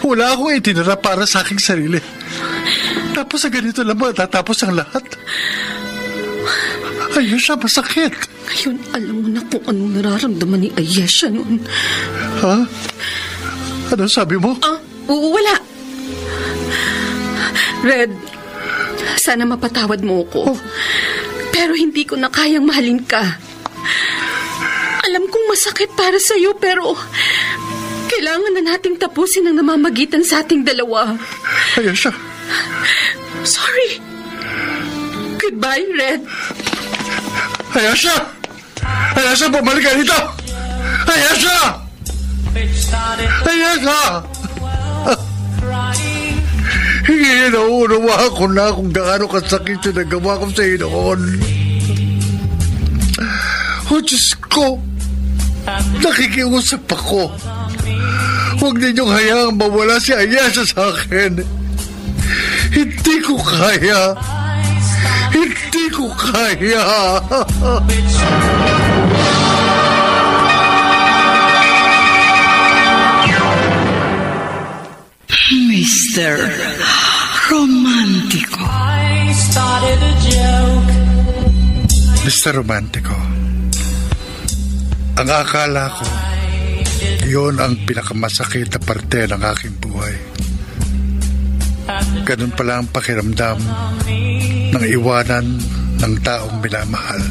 Wala akong itinara para sa aking sarili. Tapos sa ganito lang matatapos ang lahat. Ayesha, masakit. Ngayon, alam mo na kung anong nararamdaman ni Ayesha noon. Ha? Ano sabi mo? Wala. Red, sana mapatawad mo ko. Pero hindi ko na kayang mahalin ka. Alam kong masakit para sa'yo, pero kailangan na nating tapusin ang namamagitan sa ating dalawa. Ayesha. Sorry. Goodbye, Red. Ayesha! Ayesha, bumalik ka dito! Ayesha! Ayesha! Hindi nauunawa ko na kung gaano kasakit yung nagawa ko sa iyo noon. O Diyos ko, nakikiusap ako. Huwag ninyong hayaang mawala si Ayesha sa akin. Hindi ko kaya. Hindi ko kaya. Mr. Romantico. Mr. Romantico, ang akala ko, yun ang pinakamasakit na parte ng aking buhay. Ganun pala ang pakiramdam ng iwanan ng taong minamahal.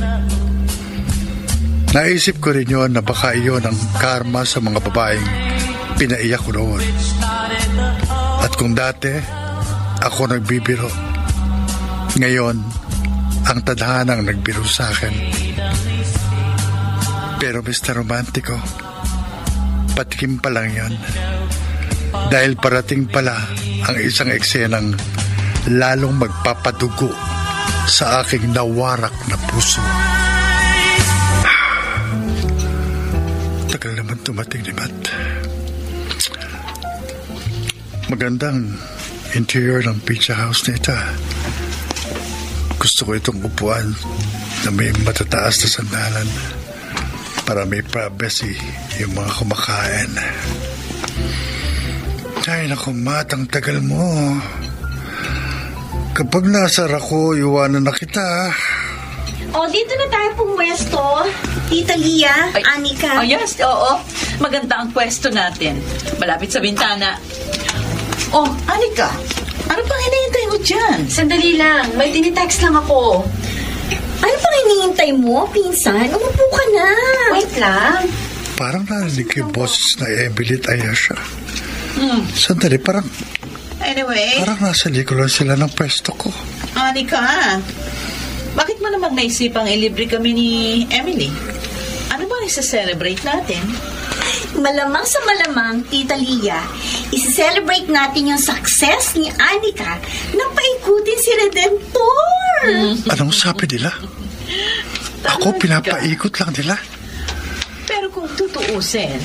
Naisip ko rin yun na baka iyon ang karma sa mga babaeng pinaiyak ko noon. At kung dati ako nagbibiro, ngayon ang tadhanang nagbiro sa akin. Pero Mr. Romantico, patikim pa lang yon. Dahil parating pala ang isang eksenang lalong magpapadugo sa aking nawarak na puso. Tagal naman tumating ni Matt. Magandang interior ng pizza house na ito. Gusto ko itong upuan na may matataas na sandalan para may privacy yung mga kumakain. Ay, naku, Matt, ang tagal mo. Kapag nasar ako, iwanan na kita. Dito na tayo pumwesto. Tita Lia, Anika. Yes, oo. Maganda ang pwesto natin. Malapit sa bintana. Anika, ano pang hinihintay mo dyan? Sandali lang, may tinitext lang ako. Ano pang hinihintay mo, pinsan? Umupo ka na. Wait lang. Parang narinig yung boses na Emily at Ayesha. Sandali, parang nasa liko lang sila ng pwesto ko. Anika, bakit mo namang naisipang ilibre kami ni Emily? Ano ba isa-celebrate natin? Malamang sa malamang, Tita Lia, isi-celebrate natin yung success ni Anika na paikutin si Redentor. Anong sabi nila? Ako, pinapaikot lang nila. Pero kung tutuusin,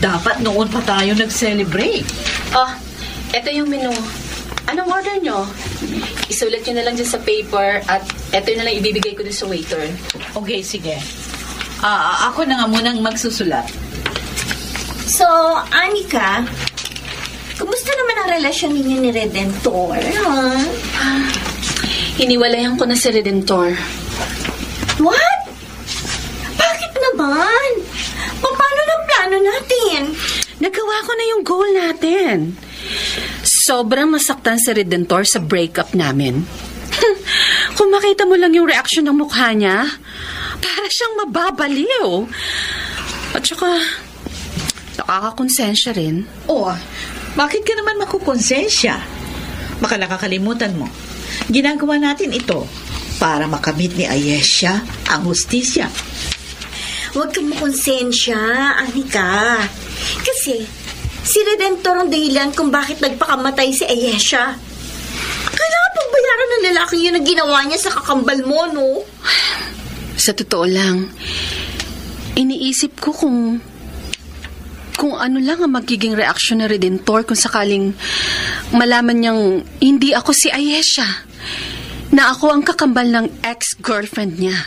dapat noon pa tayo nag-celebrate. Ito yung menu. Anong order nyo? Isulat nyo na lang dyan sa paper at ito na lang ibibigay ko dun sa waiter. Okay, sige. Ako na nga munang magsusulat. So, Anika, kumusta naman ang relasyon ninyo ni Redentor? Hiniwalayan ko na si Redentor. What? Bakit naman? Paano na plano natin? Nagawa ko na yung goal natin. Sobrang masaktan si Redentor sa breakup namin. Kung makita mo lang yung reaction ng mukha niya, para siyang mababaliw. At saka, nakakakonsensya rin. Bakit ka naman makukonsensya? Baka nakakalimutan mo. Ginagawa natin ito para makamit ni Ayesha ang hustisya. Huwag kang makonsensya, Anika. Kasi, si Redentor ang dahilan kung bakit nagpakamatay si Ayesha. Kailangan pang bayaran ng lalaking yun ang ginawa niya sa kakambal mo, no? Sa totoo lang, iniisip ko kung ano lang ang magiging reaksyon ng Redentor kung sakaling malaman niyang hindi ako si Ayesha, na ako ang kakambal ng ex-girlfriend niya.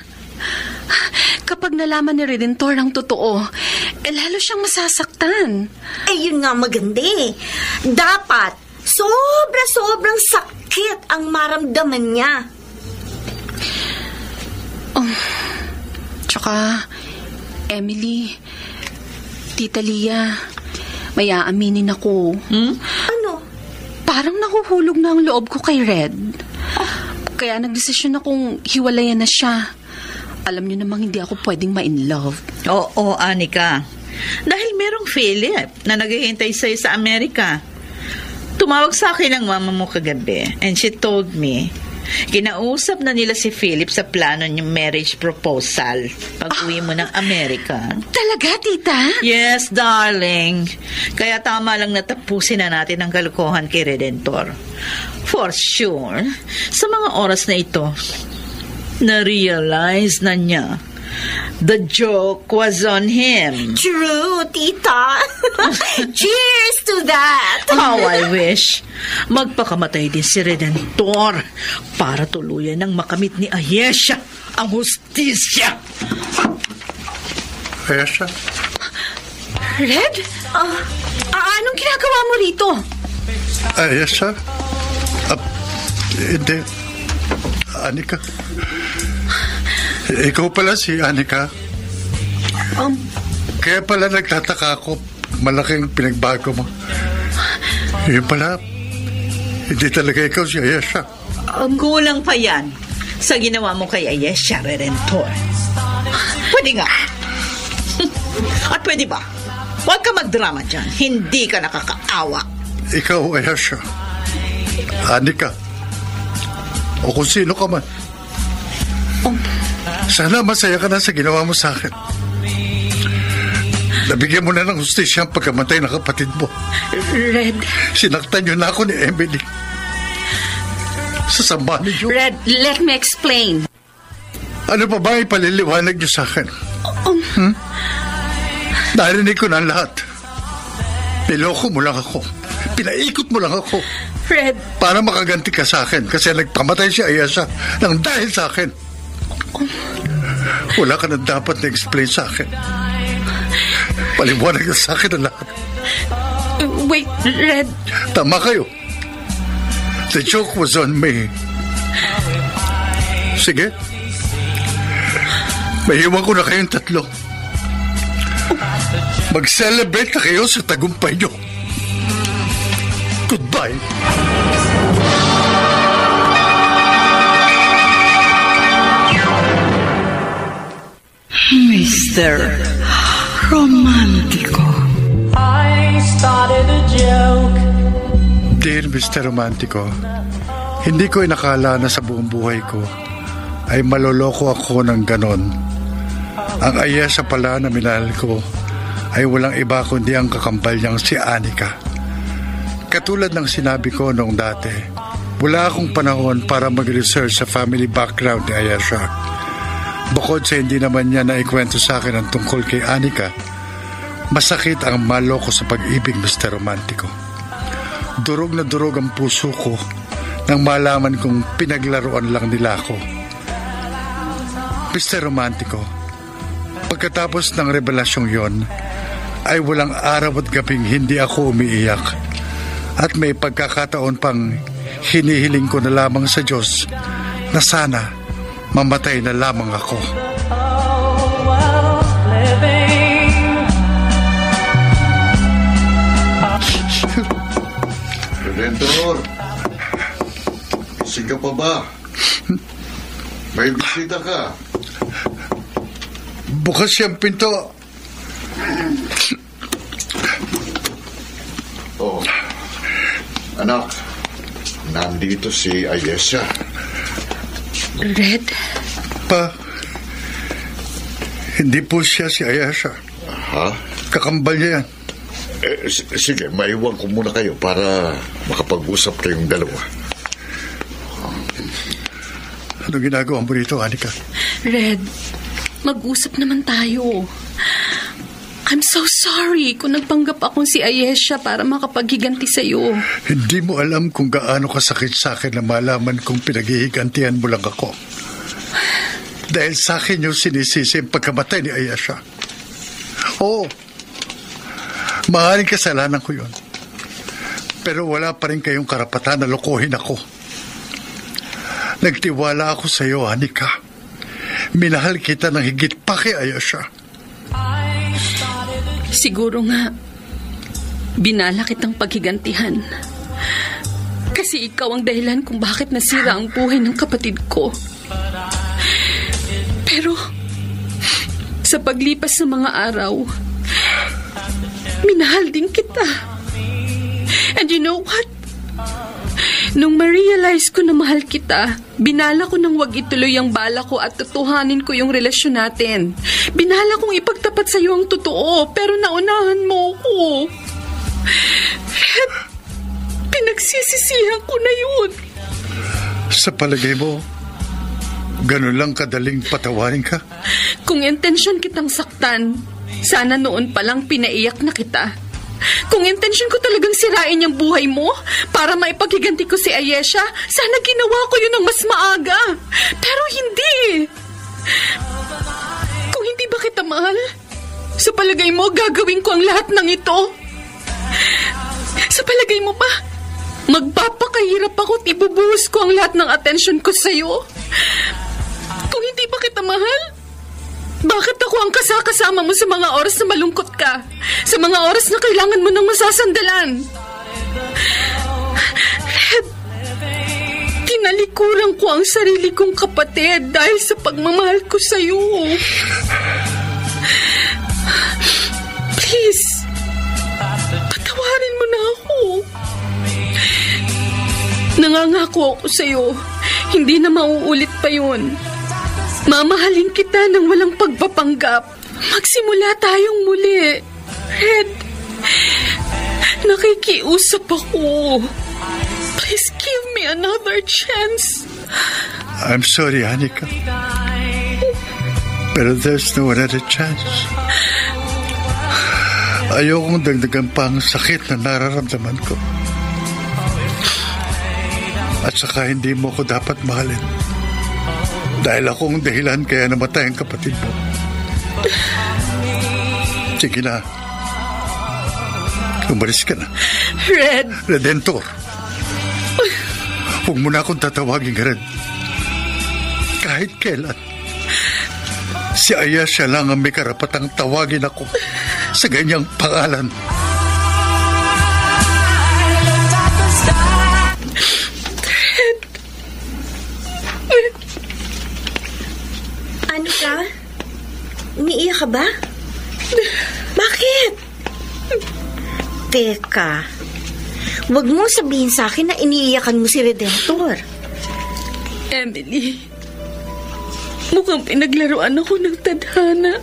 Kapag nalaman ni Redentor ang totoo, lalo siyang masasaktan. Yun nga maganda eh. Dapat, sobrang sakit ang maramdaman niya. Tsaka, Emily, Tita Lia, may aaminin ako. Ano? Parang nahuhulog na ang loob ko kay Red. Kaya nagdesisyon akong hiwalayan na siya. Alam niyo namang hindi ako pwedeng ma-in-love. Oo, Anika. Dahil merong Philip na naghihintay sa'yo sa Amerika. Tumawag sa akin ang mama mo kagabi and she told me, kinausap na nila si Philip sa plano niyong marriage proposal pag-uwi mo ng Amerika. Talaga, tita? Yes, darling. Kaya tama lang natapusin na natin ang kalokohan kay Redentor. For sure, sa mga oras na ito, na-realize na niya the joke was on him. True, tita. Cheers to that. How I wish magpakamatay din si Redentor para tuluyan ng makamit ni Ayesha ang hustisya. Ayesha? Red? Anong ginagawa mo rito? Ayesha? Hindi. Anika. Ikaw pala si Anika. Kaya pala nagtataka ako, malaking pinagbago mo. Yun pala, hindi talaga ikaw si Ayesha. Kulang pa yan sa ginawa mo kay Ayesha, Redentor. Pwede nga. At pwede ba? Huwag ka magdrama dyan. Hindi ka nakakaawa. Ikaw, Ayesha. Anika. O kung sino ka man. Sana masaya ka na sa ginawa mo sa akin. Nabigyan mo na ng hustisya ang pagkamatay ng kapatid mo. Red. Sinaktan niyo na ako ni Emily. Sasama niyo. Red, let me explain. Ano pa ba ipaliliwanag niyo sa akin? Narinig ko na ang lahat. Niloko mo lang ako. Pinaikot mo lang ako. Red. Para makaganti ka sa akin kasi nagpamatay si Ayesha nang dahil sa akin. Wala ka na dapat na-explain sa akin. Paliwanag na sa akin ang lahat. Wait, Red. Tama kayo. The joke was on me. Sige. Mahiwan ko na kayong tatlo. Mag-celebrate na kayo sa tagumpay nyo. Goodbye. Mr. Romantico. I started a joke. Dear Mr. Romantico, hindi ko inakala na sa buong buhay ko ay maloloko ako ng ganon. Ang Ayesha pala na minahal ko ay walang iba kundi ang kakambal niyang si Anika. Katulad ng sinabi ko noong dati, wala akong panahon para mag-research sa family background ni Ayesha. Bukod sa hindi naman niya naikwento sa akin ang tungkol kay Anika, masakit ang maloko sa pag-ibig, Mr. Romantico. Durog na durog ang puso ko nang malaman kong pinaglaruan lang nila ako. Mr. Romantico, pagkatapos ng revelasyong yon, ay walang araw at gabing hindi ako umiiyak. At may pagkakataon pang hinihiling ko na lamang sa Diyos na sana mamatay na lamang ako. Redentor, gising ka pa ba? May bisita ka. Bukas siyang pinto. Oh, anak, nandito si Ayesha. Red? Pa, hindi po siya si Ayesha. Ha? Kakambal niya yan. Sige, maiwan ko muna kayo para makapag-usap kayong dalawa. Anong ginagawa mo dito, Anika? Red, mag-usap naman tayo. I'm so sorry kung nagpanggap akong si Ayesha para makapaghiganti sa'yo. Hindi mo alam kung gaano kasakit sa akin na malaman kung pinaghihigantihan mo lang ako. Dahil sa akin yung sinisisi ang pagkamatay ni Ayesha. Oo, maaaring kasalanan ko yun. Pero wala pa rin kayong karapatan na lokohin ako. Nagtiwala ako sa iyo, Anika. Minahal kita ng higit pa kay Ayesha. Siguro nga, binala kitang paghigantihan. Kasi ikaw ang dahilan kung bakit nasira ang buhay ng kapatid ko. Pero, sa paglipas ng mga araw, minahal din kita. And you know what? Nung ma-realize ko na mahal kita, binala ko nang wag ituloy ang bala ko at tutuhanin ko yung relasyon natin. Binala kong ipagtapat sa iyo ang totoo, pero naunahan mo ako. Red, pinagsisisihan ko na yun. Sa palagay mo, ganun lang kadaling patawarin ka? Kung intensyon kitang saktan, sana noon palang pinaiyak na kita. Kung intensyon ko talagang sirain yung buhay mo para maipaghiganti ko si Ayesha, sana ginawa ko yun ng mas maaga. Pero hindi. Kung hindi ba kita mahal, sa palagay mo gagawin ko ang lahat ng ito? Sa palagay mo ba, magpapakahirap ako at ibubuhos ko ang lahat ng atensyon ko sa'yo? Kung hindi ba kita mahal, bakit ako ang kasama mo sa mga oras na malungkot ka? Sa mga oras na kailangan mo ng masasandalan? Red, tinalikuran ko ang sarili kong kapatid dahil sa pagmamahal ko sa'yo. Please, patawarin mo na ako. Nangangako ako sa'yo, hindi na mauulit pa yun. Mamahalin kita ng walang pagpapanggap. Magsimula tayong muli. Red, nakikiusap ako. Please give me another chance. I'm sorry, Anika. Pero there's no another chance. Ayokong dagdagan pa ang sakit na nararamdaman ko. At saka hindi mo ko dapat mahalin. Dahil akong dahilan kaya namatay ang kapatid mo. Sige na. Umalis ka na. Red! Redentor. Huwag mo na akong tatawagin, Red. Kahit kailan. Si Ayesha lang ang may karapatang tawagin ako sa ganyang pangalan. Ano ka? Umiiyak ka ba? Bakit? Teka, wag mong sabihin sa akin na iniiyakan mo si Redentor. Emily, mukhang pinaglaruan ako ng tadhana.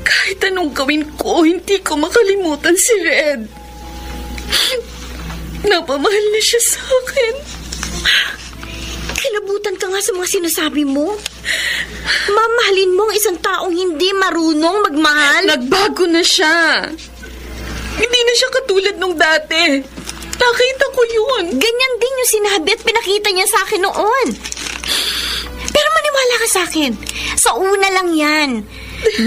Kahit anong gawin ko, hindi ko makalimutan si Red. Napamahal na siya sa akin. Kilabutan ka nga sa mga sinasabi mo. Mamahalin mo ang isang taong hindi marunong magmahal. Nagbago na siya. Hindi na siya katulad nung dati. Nakita ko yun. Ganyan din yung sinabi at pinakita niya sa akin noon. Pero maniwala ka sa akin. Sa una lang yan.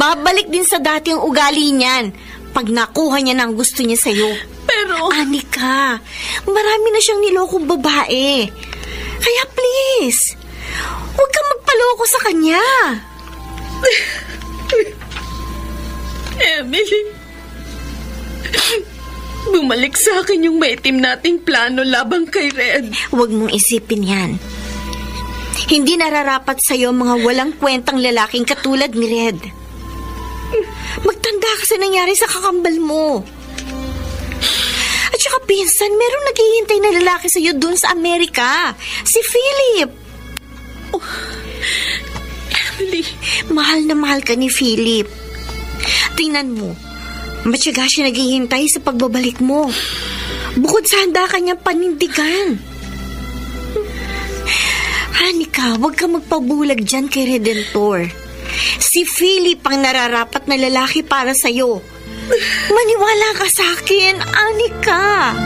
Babalik din sa dati ang ugali niyan pag nakuha niya ng gusto niya sa'yo. Pero... Anika, marami na siyang nilokong babae. Kaya please, huwag kang magpaloko sa kanya. Emily, bumalik sa akin yung maitim nating plano labang kay Red. Huwag mong isipin yan. Hindi nararapat sa'yo mga walang kwentang lalaking katulad ni Red. Magtanda ka sa nangyari sa kakambal mo. At saka pinsan, merong naghihintay na lalaki sa'yo dun sa Amerika. Si Philip. Oh, Emily, mahal na mahal ka ni Philip. Tingnan mo, matyaga siya naghihintay sa pagbabalik mo. Bukod sa handa ka niyang panindigan. Anika, huwag ka magpabulag dyan kay Redentor. Si Philip ang nararapat na lalaki para sa'yo. Maniwala ka sa akin, Anika.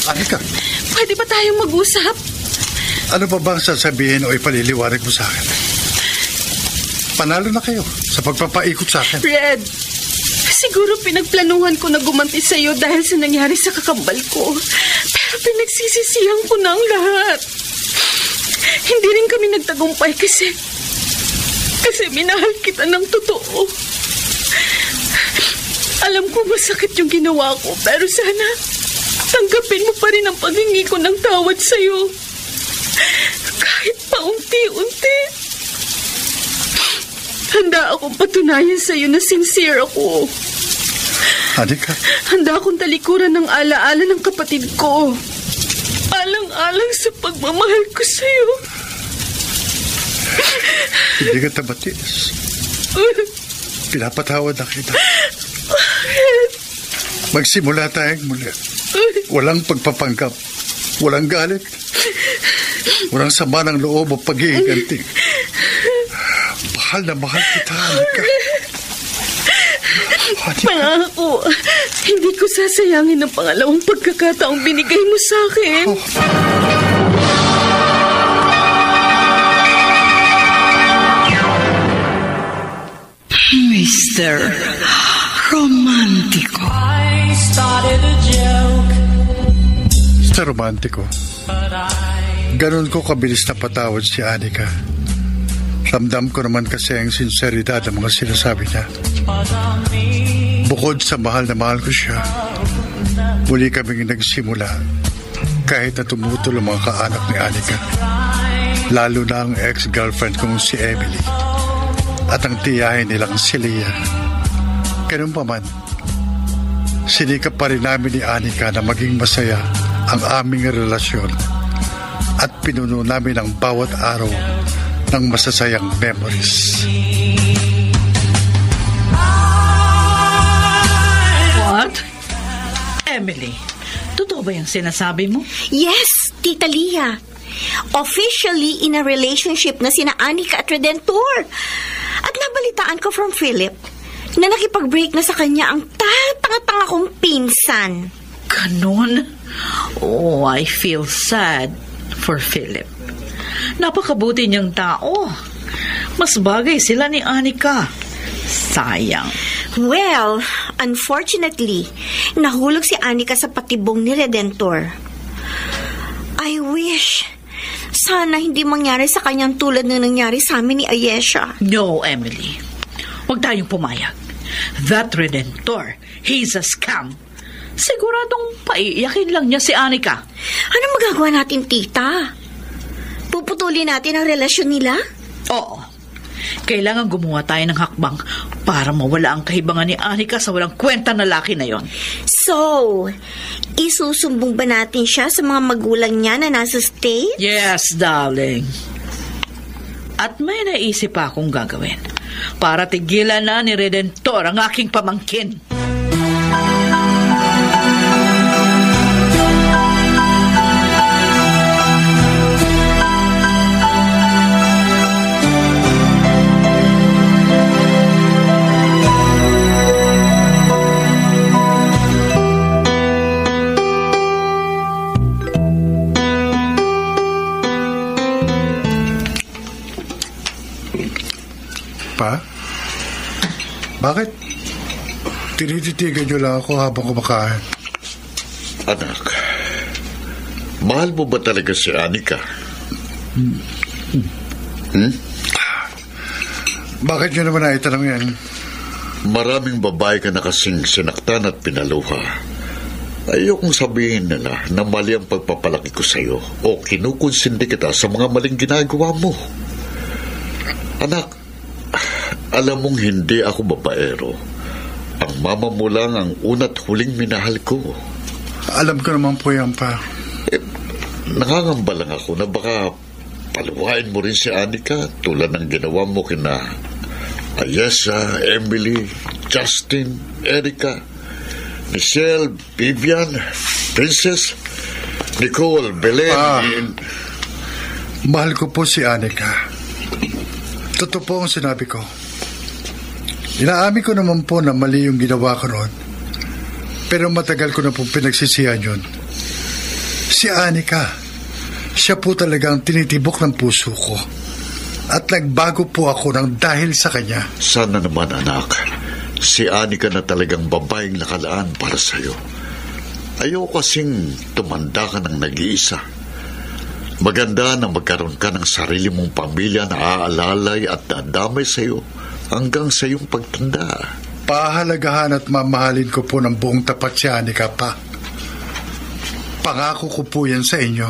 Anika, pwede ba tayong mag-usap? ano pa bang sasabihin o ipaliliwanag mo sa akin? Panalo na kayo sa pagpapaikot sa akin. Red, siguro pinagplanuhan ko na gumanti sa'yo dahil sa nangyari sa kakambal ko. Pero pinagsisisihan ko na ang lahat. Hindi rin kami nagtagumpay kasi minahal kita ng totoo. Alam ko masakit yung ginawa ko, pero sana tanggapin mo pa rin ang paghingi ko ng tawad sa'yo. Kahit paunti-unti. Handa akong patunayan sa'yo na sincere ako. Anika? Handa akong talikuran ng alaala ng kapatid ko. Alang-alang sa pagmamahal ko sa'yo. Hindi ka tabatis. Pinapatawad na kita. Magsimula tayong muli. Walang pagpapanggap. Walang galit. Walang sama ng loob o pag-iiganti. Mahal na mahal kita, Anika. Pangako, hindi ko sasayangin ang pangalawang pagkakataong binigay mo sa akin. Mr. Romántico. I started a joke. Mr. Romántico, Ganon ko kabilis na patawad si Anika. Ramdam ko naman kasi ang sinseridad ng mga sinasabi niya. Bukod sa mahal na mahal ko siya, muli kaming nagsimula kahit na tumutol ang mga kaanak ni Anika. Lalo na ang ex-girlfriend kong si Emily at ang tiyahin nilang si Leah. Ganun pa man, sinikap pa rin namin ni Anika na maging masaya ang aming relasyon at pinuno namin ang bawat araw ng masasayang memories. What? Emily, totoo ba yung sinasabi mo? Yes, Tita Leah. Officially in a relationship na sina Anika at Redentor. At nabalitaan ko from Philip na nakipag-break na sa kanya ang tanga-tanga kong pinsan. Ganon? Oh, I feel sad for Philip. Napakabuti niyang tao. Mas bagay sila ni Anika. Sayang. Well, unfortunately, nahulog si Anika sa patibong ni Redentor. I wish sana hindi mangyari sa kanyang tulad ng nangyari sa amin ni Ayesha. No, Emily. Huwag tayong pumayag. That Redentor, he's a scam. Siguradong paiiyakin lang niya si Anika. Ano magagawa natin, tita? Puputulin natin ang relasyon nila? Oo. Kailangan gumawa tayo ng hakbang para mawala ang kahibangan ni Anika sa walang kwenta na laki na yon. So, isusumbong ba natin siya sa mga magulang niya na nasa States? Yes, darling. At may naisip pa akong gagawin para tigilan na ni Redentor ang aking pamangkin. Pa? Bakit? Tinititigan niyo lang ako habang kumakain. Anak, mahal mo ba talaga si Anika? Bakit niyo naman naitanong yan? Maraming babae ka na kasing sinaktan at pinaluha. Ayokong sabihin nila na mali ang pagpapalaki ko sa'yo o kinukonsindi kita sa mga maling ginagawa mo. Anak, alam mong hindi ako babaero. Ang mama mo lang ang una't huling minahal ko. Alam ko naman po yan, pa. Nangangamba lang ako na baka paluhain mo rin si Anika tulad ng ginawa mo kina Ayesha, Emily, Justin, Erica, Michelle, Vivian, Princess, Nicole, Belen. Mahal ko po si Anika. Totoo po ang sinabi ko. Inaamin ko naman po na mali yung ginawa ko noon. Pero matagal ko na po pinagsisihan yun. Si Anika, siya po talagang tinitibok ng puso ko. At nagbago po ako ng dahil sa kanya. Sana naman, anak, si Anika na talagang babaeng nakalaan para sa'yo. Ayoko kasing tumanda ka ng nag-iisa. Maganda na magkaroon ka ng sarili mong pamilya na aalalay at dadamay sa'yo hanggang sa iyong pagtanda. Pahalagahan at mamahalin ko po ng buong tapat si Anika, pa. Pangako ko po yan sa inyo.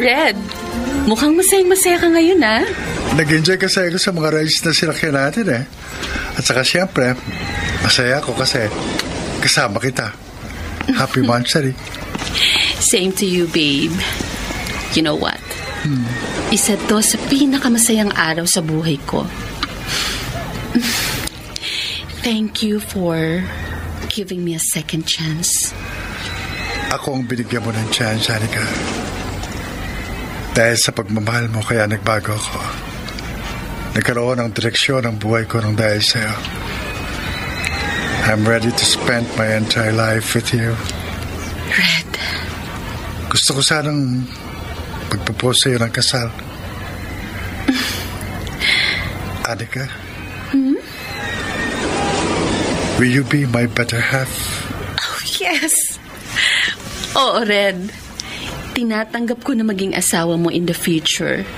Red, mukhang masayang-masaya ka ngayon, ha? Nag-enjoy kasi ako sa mga rides na sinakyan natin, eh. At saka siyempre, masaya ako kasi kasama kita. Happy Monthsary. Same to you, babe. You know what? Isa to sa pinakamasayang araw sa buhay ko. Thank you for giving me a second chance. Ako ang binigyan mo ng chance, Anika. Dahil sa pagmamahal mo kaya nagbago ako. nagkaroon ng direksyon ang buhay ko ng dahil sa'yo. I'm ready to spend my entire life with you. Red. Gusto ko sanang magpropose sa'yo ng kasal. Anika? Will you be my better half? Oh, yes. Oo, Red. Tinatanggap ko na maging asawa mo in the future.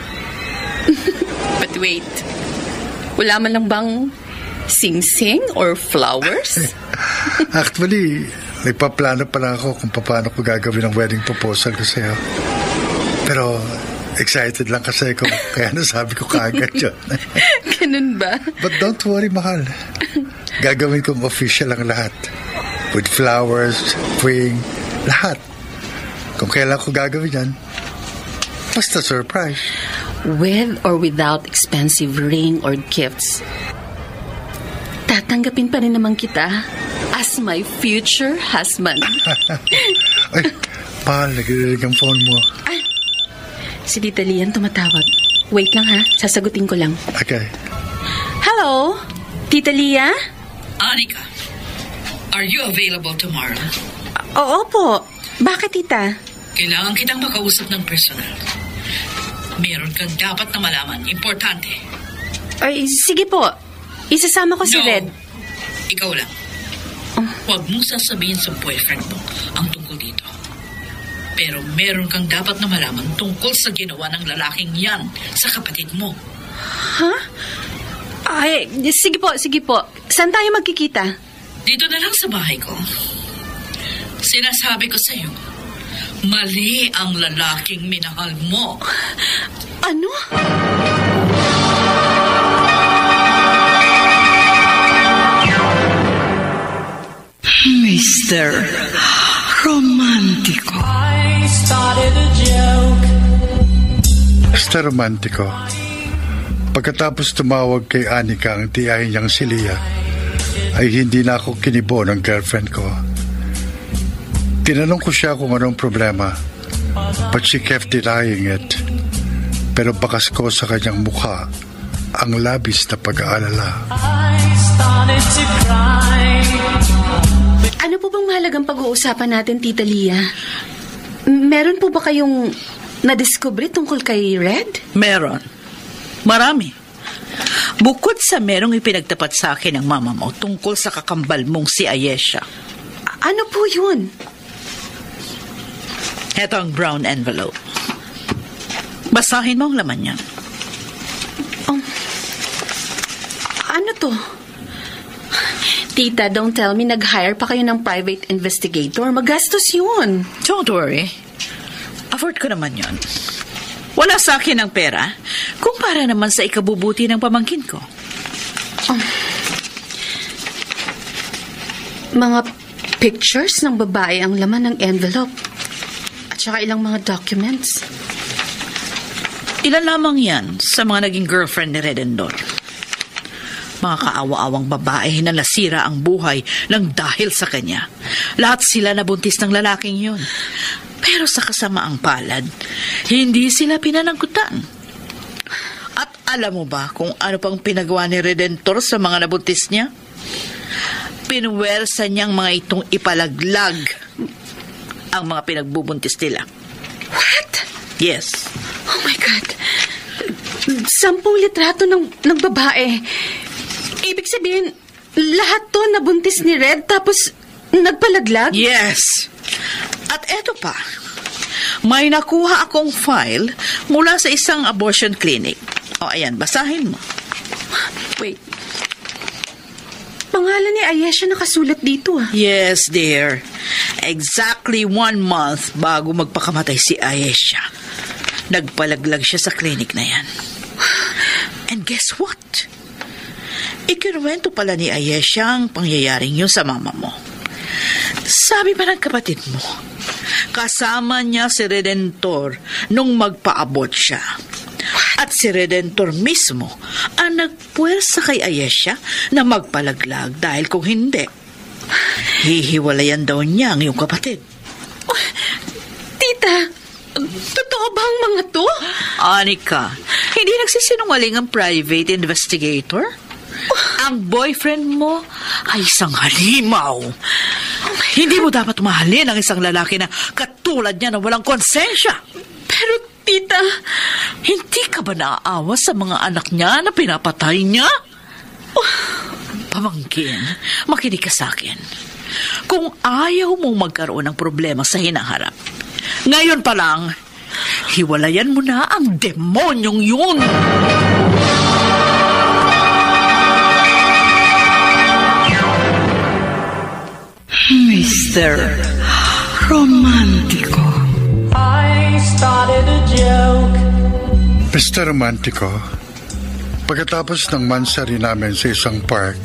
But wait. Wala man lang bang sing-sing or flowers? Actually, nagpaplano pa lang ako kung paano ko gagawin ang wedding proposal ko sa'yo. Pero excited lang kasi ako, kaya nasabi ko kaagad yun. Ganun ba? But don't worry, mahal. Gagawin kong official ang lahat. With flowers, ring, lahat. Kung kailan ko gagawin yan, basta surprise. With or without expensive ring or gifts, tatanggapin pa rin naman kita as my future husband. Ay, mahal, nagririg ang phone mo. Ay, si Tita Lian tumatawag. Wait lang ha, sasagutin ko lang. Okay. Hello, Tita Lia? Anika, are you available tomorrow? Oo po. Bakit, Tita? Kailangan kitang makausap ng personal. Meron kang dapat na malaman. Importante. Ay, sige po. Isasama ko si Red. Ikaw lang. Huwag mong sasabihin sa boyfriend mo ang tungkol dito. Pero meron kang dapat na malaman tungkol sa ginawa ng lalaking yan sa kapatid mo. Ha? Ay, sige po, sige po. Saan tayo magkikita? Dito na lang sa bahay ko. Sinasabi ko sa'yo, mali ang lalaking minahal mo. Ano? Mr. Romántico. I started a joke. Mr. Romántico, pagkatapos tumawag kay Anika ang tiyahin niyang si Lia, ay hindi na ako kinibo ng girlfriend ko. Tinanong ko siya kung anong problema, but she kept denying it. Pero bakas ko sa kanyang mukha ang labis na pag-aalala. I started to cry. Ano po bang mahalagang pag-uusapan natin, Tita Lia? Meron po ba kayong nadiskubre tungkol kay Red? Meron. Marami. Bukod sa merong ipinagtapat sa akin ng mama mo tungkol sa kakambal mong si Ayesha. Ano po yun? Ito ang brown envelope. Basahin mo ang laman niya. Ano to? Tita, don't tell me nag-hire pa kayo ng private investigator. Magastos yun. Don't worry. Afford ko naman yun. Wala sa akin ang pera kung para naman sa ikabubuti ng pamangkin ko. Mga pictures ng babae ang laman ng envelope. At saka ilang mga documents. Ilan lamang yan sa mga naging girlfriend ni Redendor. Mga kaawa-awang babae na nasira ang buhay ng dahil sa kanya. Lahat sila nabuntis ng lalaking yun. Pero sa kasamaang palad, hindi sila pinanangkutan. At alam mo ba kung ano pang pinagawa ni Redentor sa mga nabuntis niya? Pinuwersa niyang mga itong ipalaglag ang mga pinagbubuntis nila. What? Yes. Oh my God. 10 litrato ng babae. Ibig sabihin, lahat to nabuntis ni Red tapos nagpalaglag? Yes. At eto pa, may nakuha akong file mula sa isang abortion clinic. O ayan, basahin mo. Wait. Pangalan ni Ayesha nakasulat dito ah. Yes, dear. Exactly 1 month bago magpakamatay si Ayesha. Nagpalaglag siya sa clinic na yan. And guess what? Ikinuwento pala ni Ayesha ang pangyayaring yun sa mama mo. Sabi pa ng kapatid mo, kasama niya si Redentor nung magpa-abort siya. At si Redentor mismo ang nagpuwersa kay Ayesha na magpalaglag dahil kung hindi, hihiwalayan daw niya ang iyong kapatid. Tita, totoo ba ang mga to? Anika, Hindi nagsisinungaling ang private investigator. Ang boyfriend mo ay isang halimaw. Hindi mo dapat mahalin ang isang lalaki na katulad niya na walang konsensya. Pero, tita, Hindi ka ba naaawa sa mga anak niya na pinapatay niya? Pamangkin, makinig ka sa akin. Kung ayaw mong magkaroon ng problema sa hinaharap, ngayon pa lang, hiwalayan mo na ang demonyong yun. Mr. Romantico. I started a joke. Mr. Romantico, pagkatapos ng mansari namin sa isang park,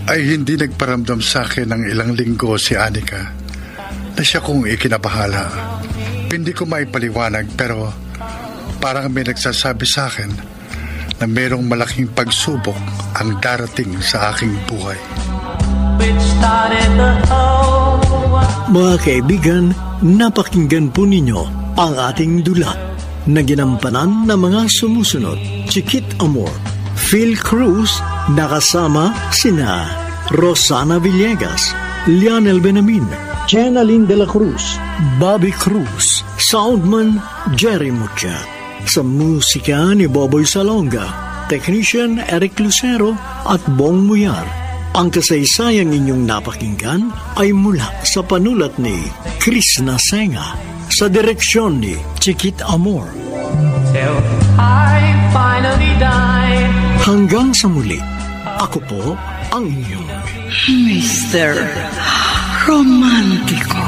ay hindi nagparamdam sa akin ng ilang linggo si Anika na siya kong ikinabahala. Hindi ko maipaliwanag pero parang may nagsasabi sa akin na mayroong malaking pagsubok ang darating sa aking buhay. Which started the whole world. Mga kaibigan, napakinggan po ninyo ang ating dula na ginampanan ng mga sumusunod. Chiquit Amor, Phil Cruz, nakasama sina Rosana Villegas, Lionel Benamin, Jenaline de la Cruz, Bobby Cruz, Soundman Jerry Mucha. Sa musika ni Boboy Salonga, Technician Eric Lucero at Bong Muyar. Ang kasaysayang inyong napakinggan ay mula sa panulat ni Chris Nasenga sa direksyon ni Chiquit Amor. Till I finally died. Hanggang sa muli, ako po ang inyong Mr. Romantico.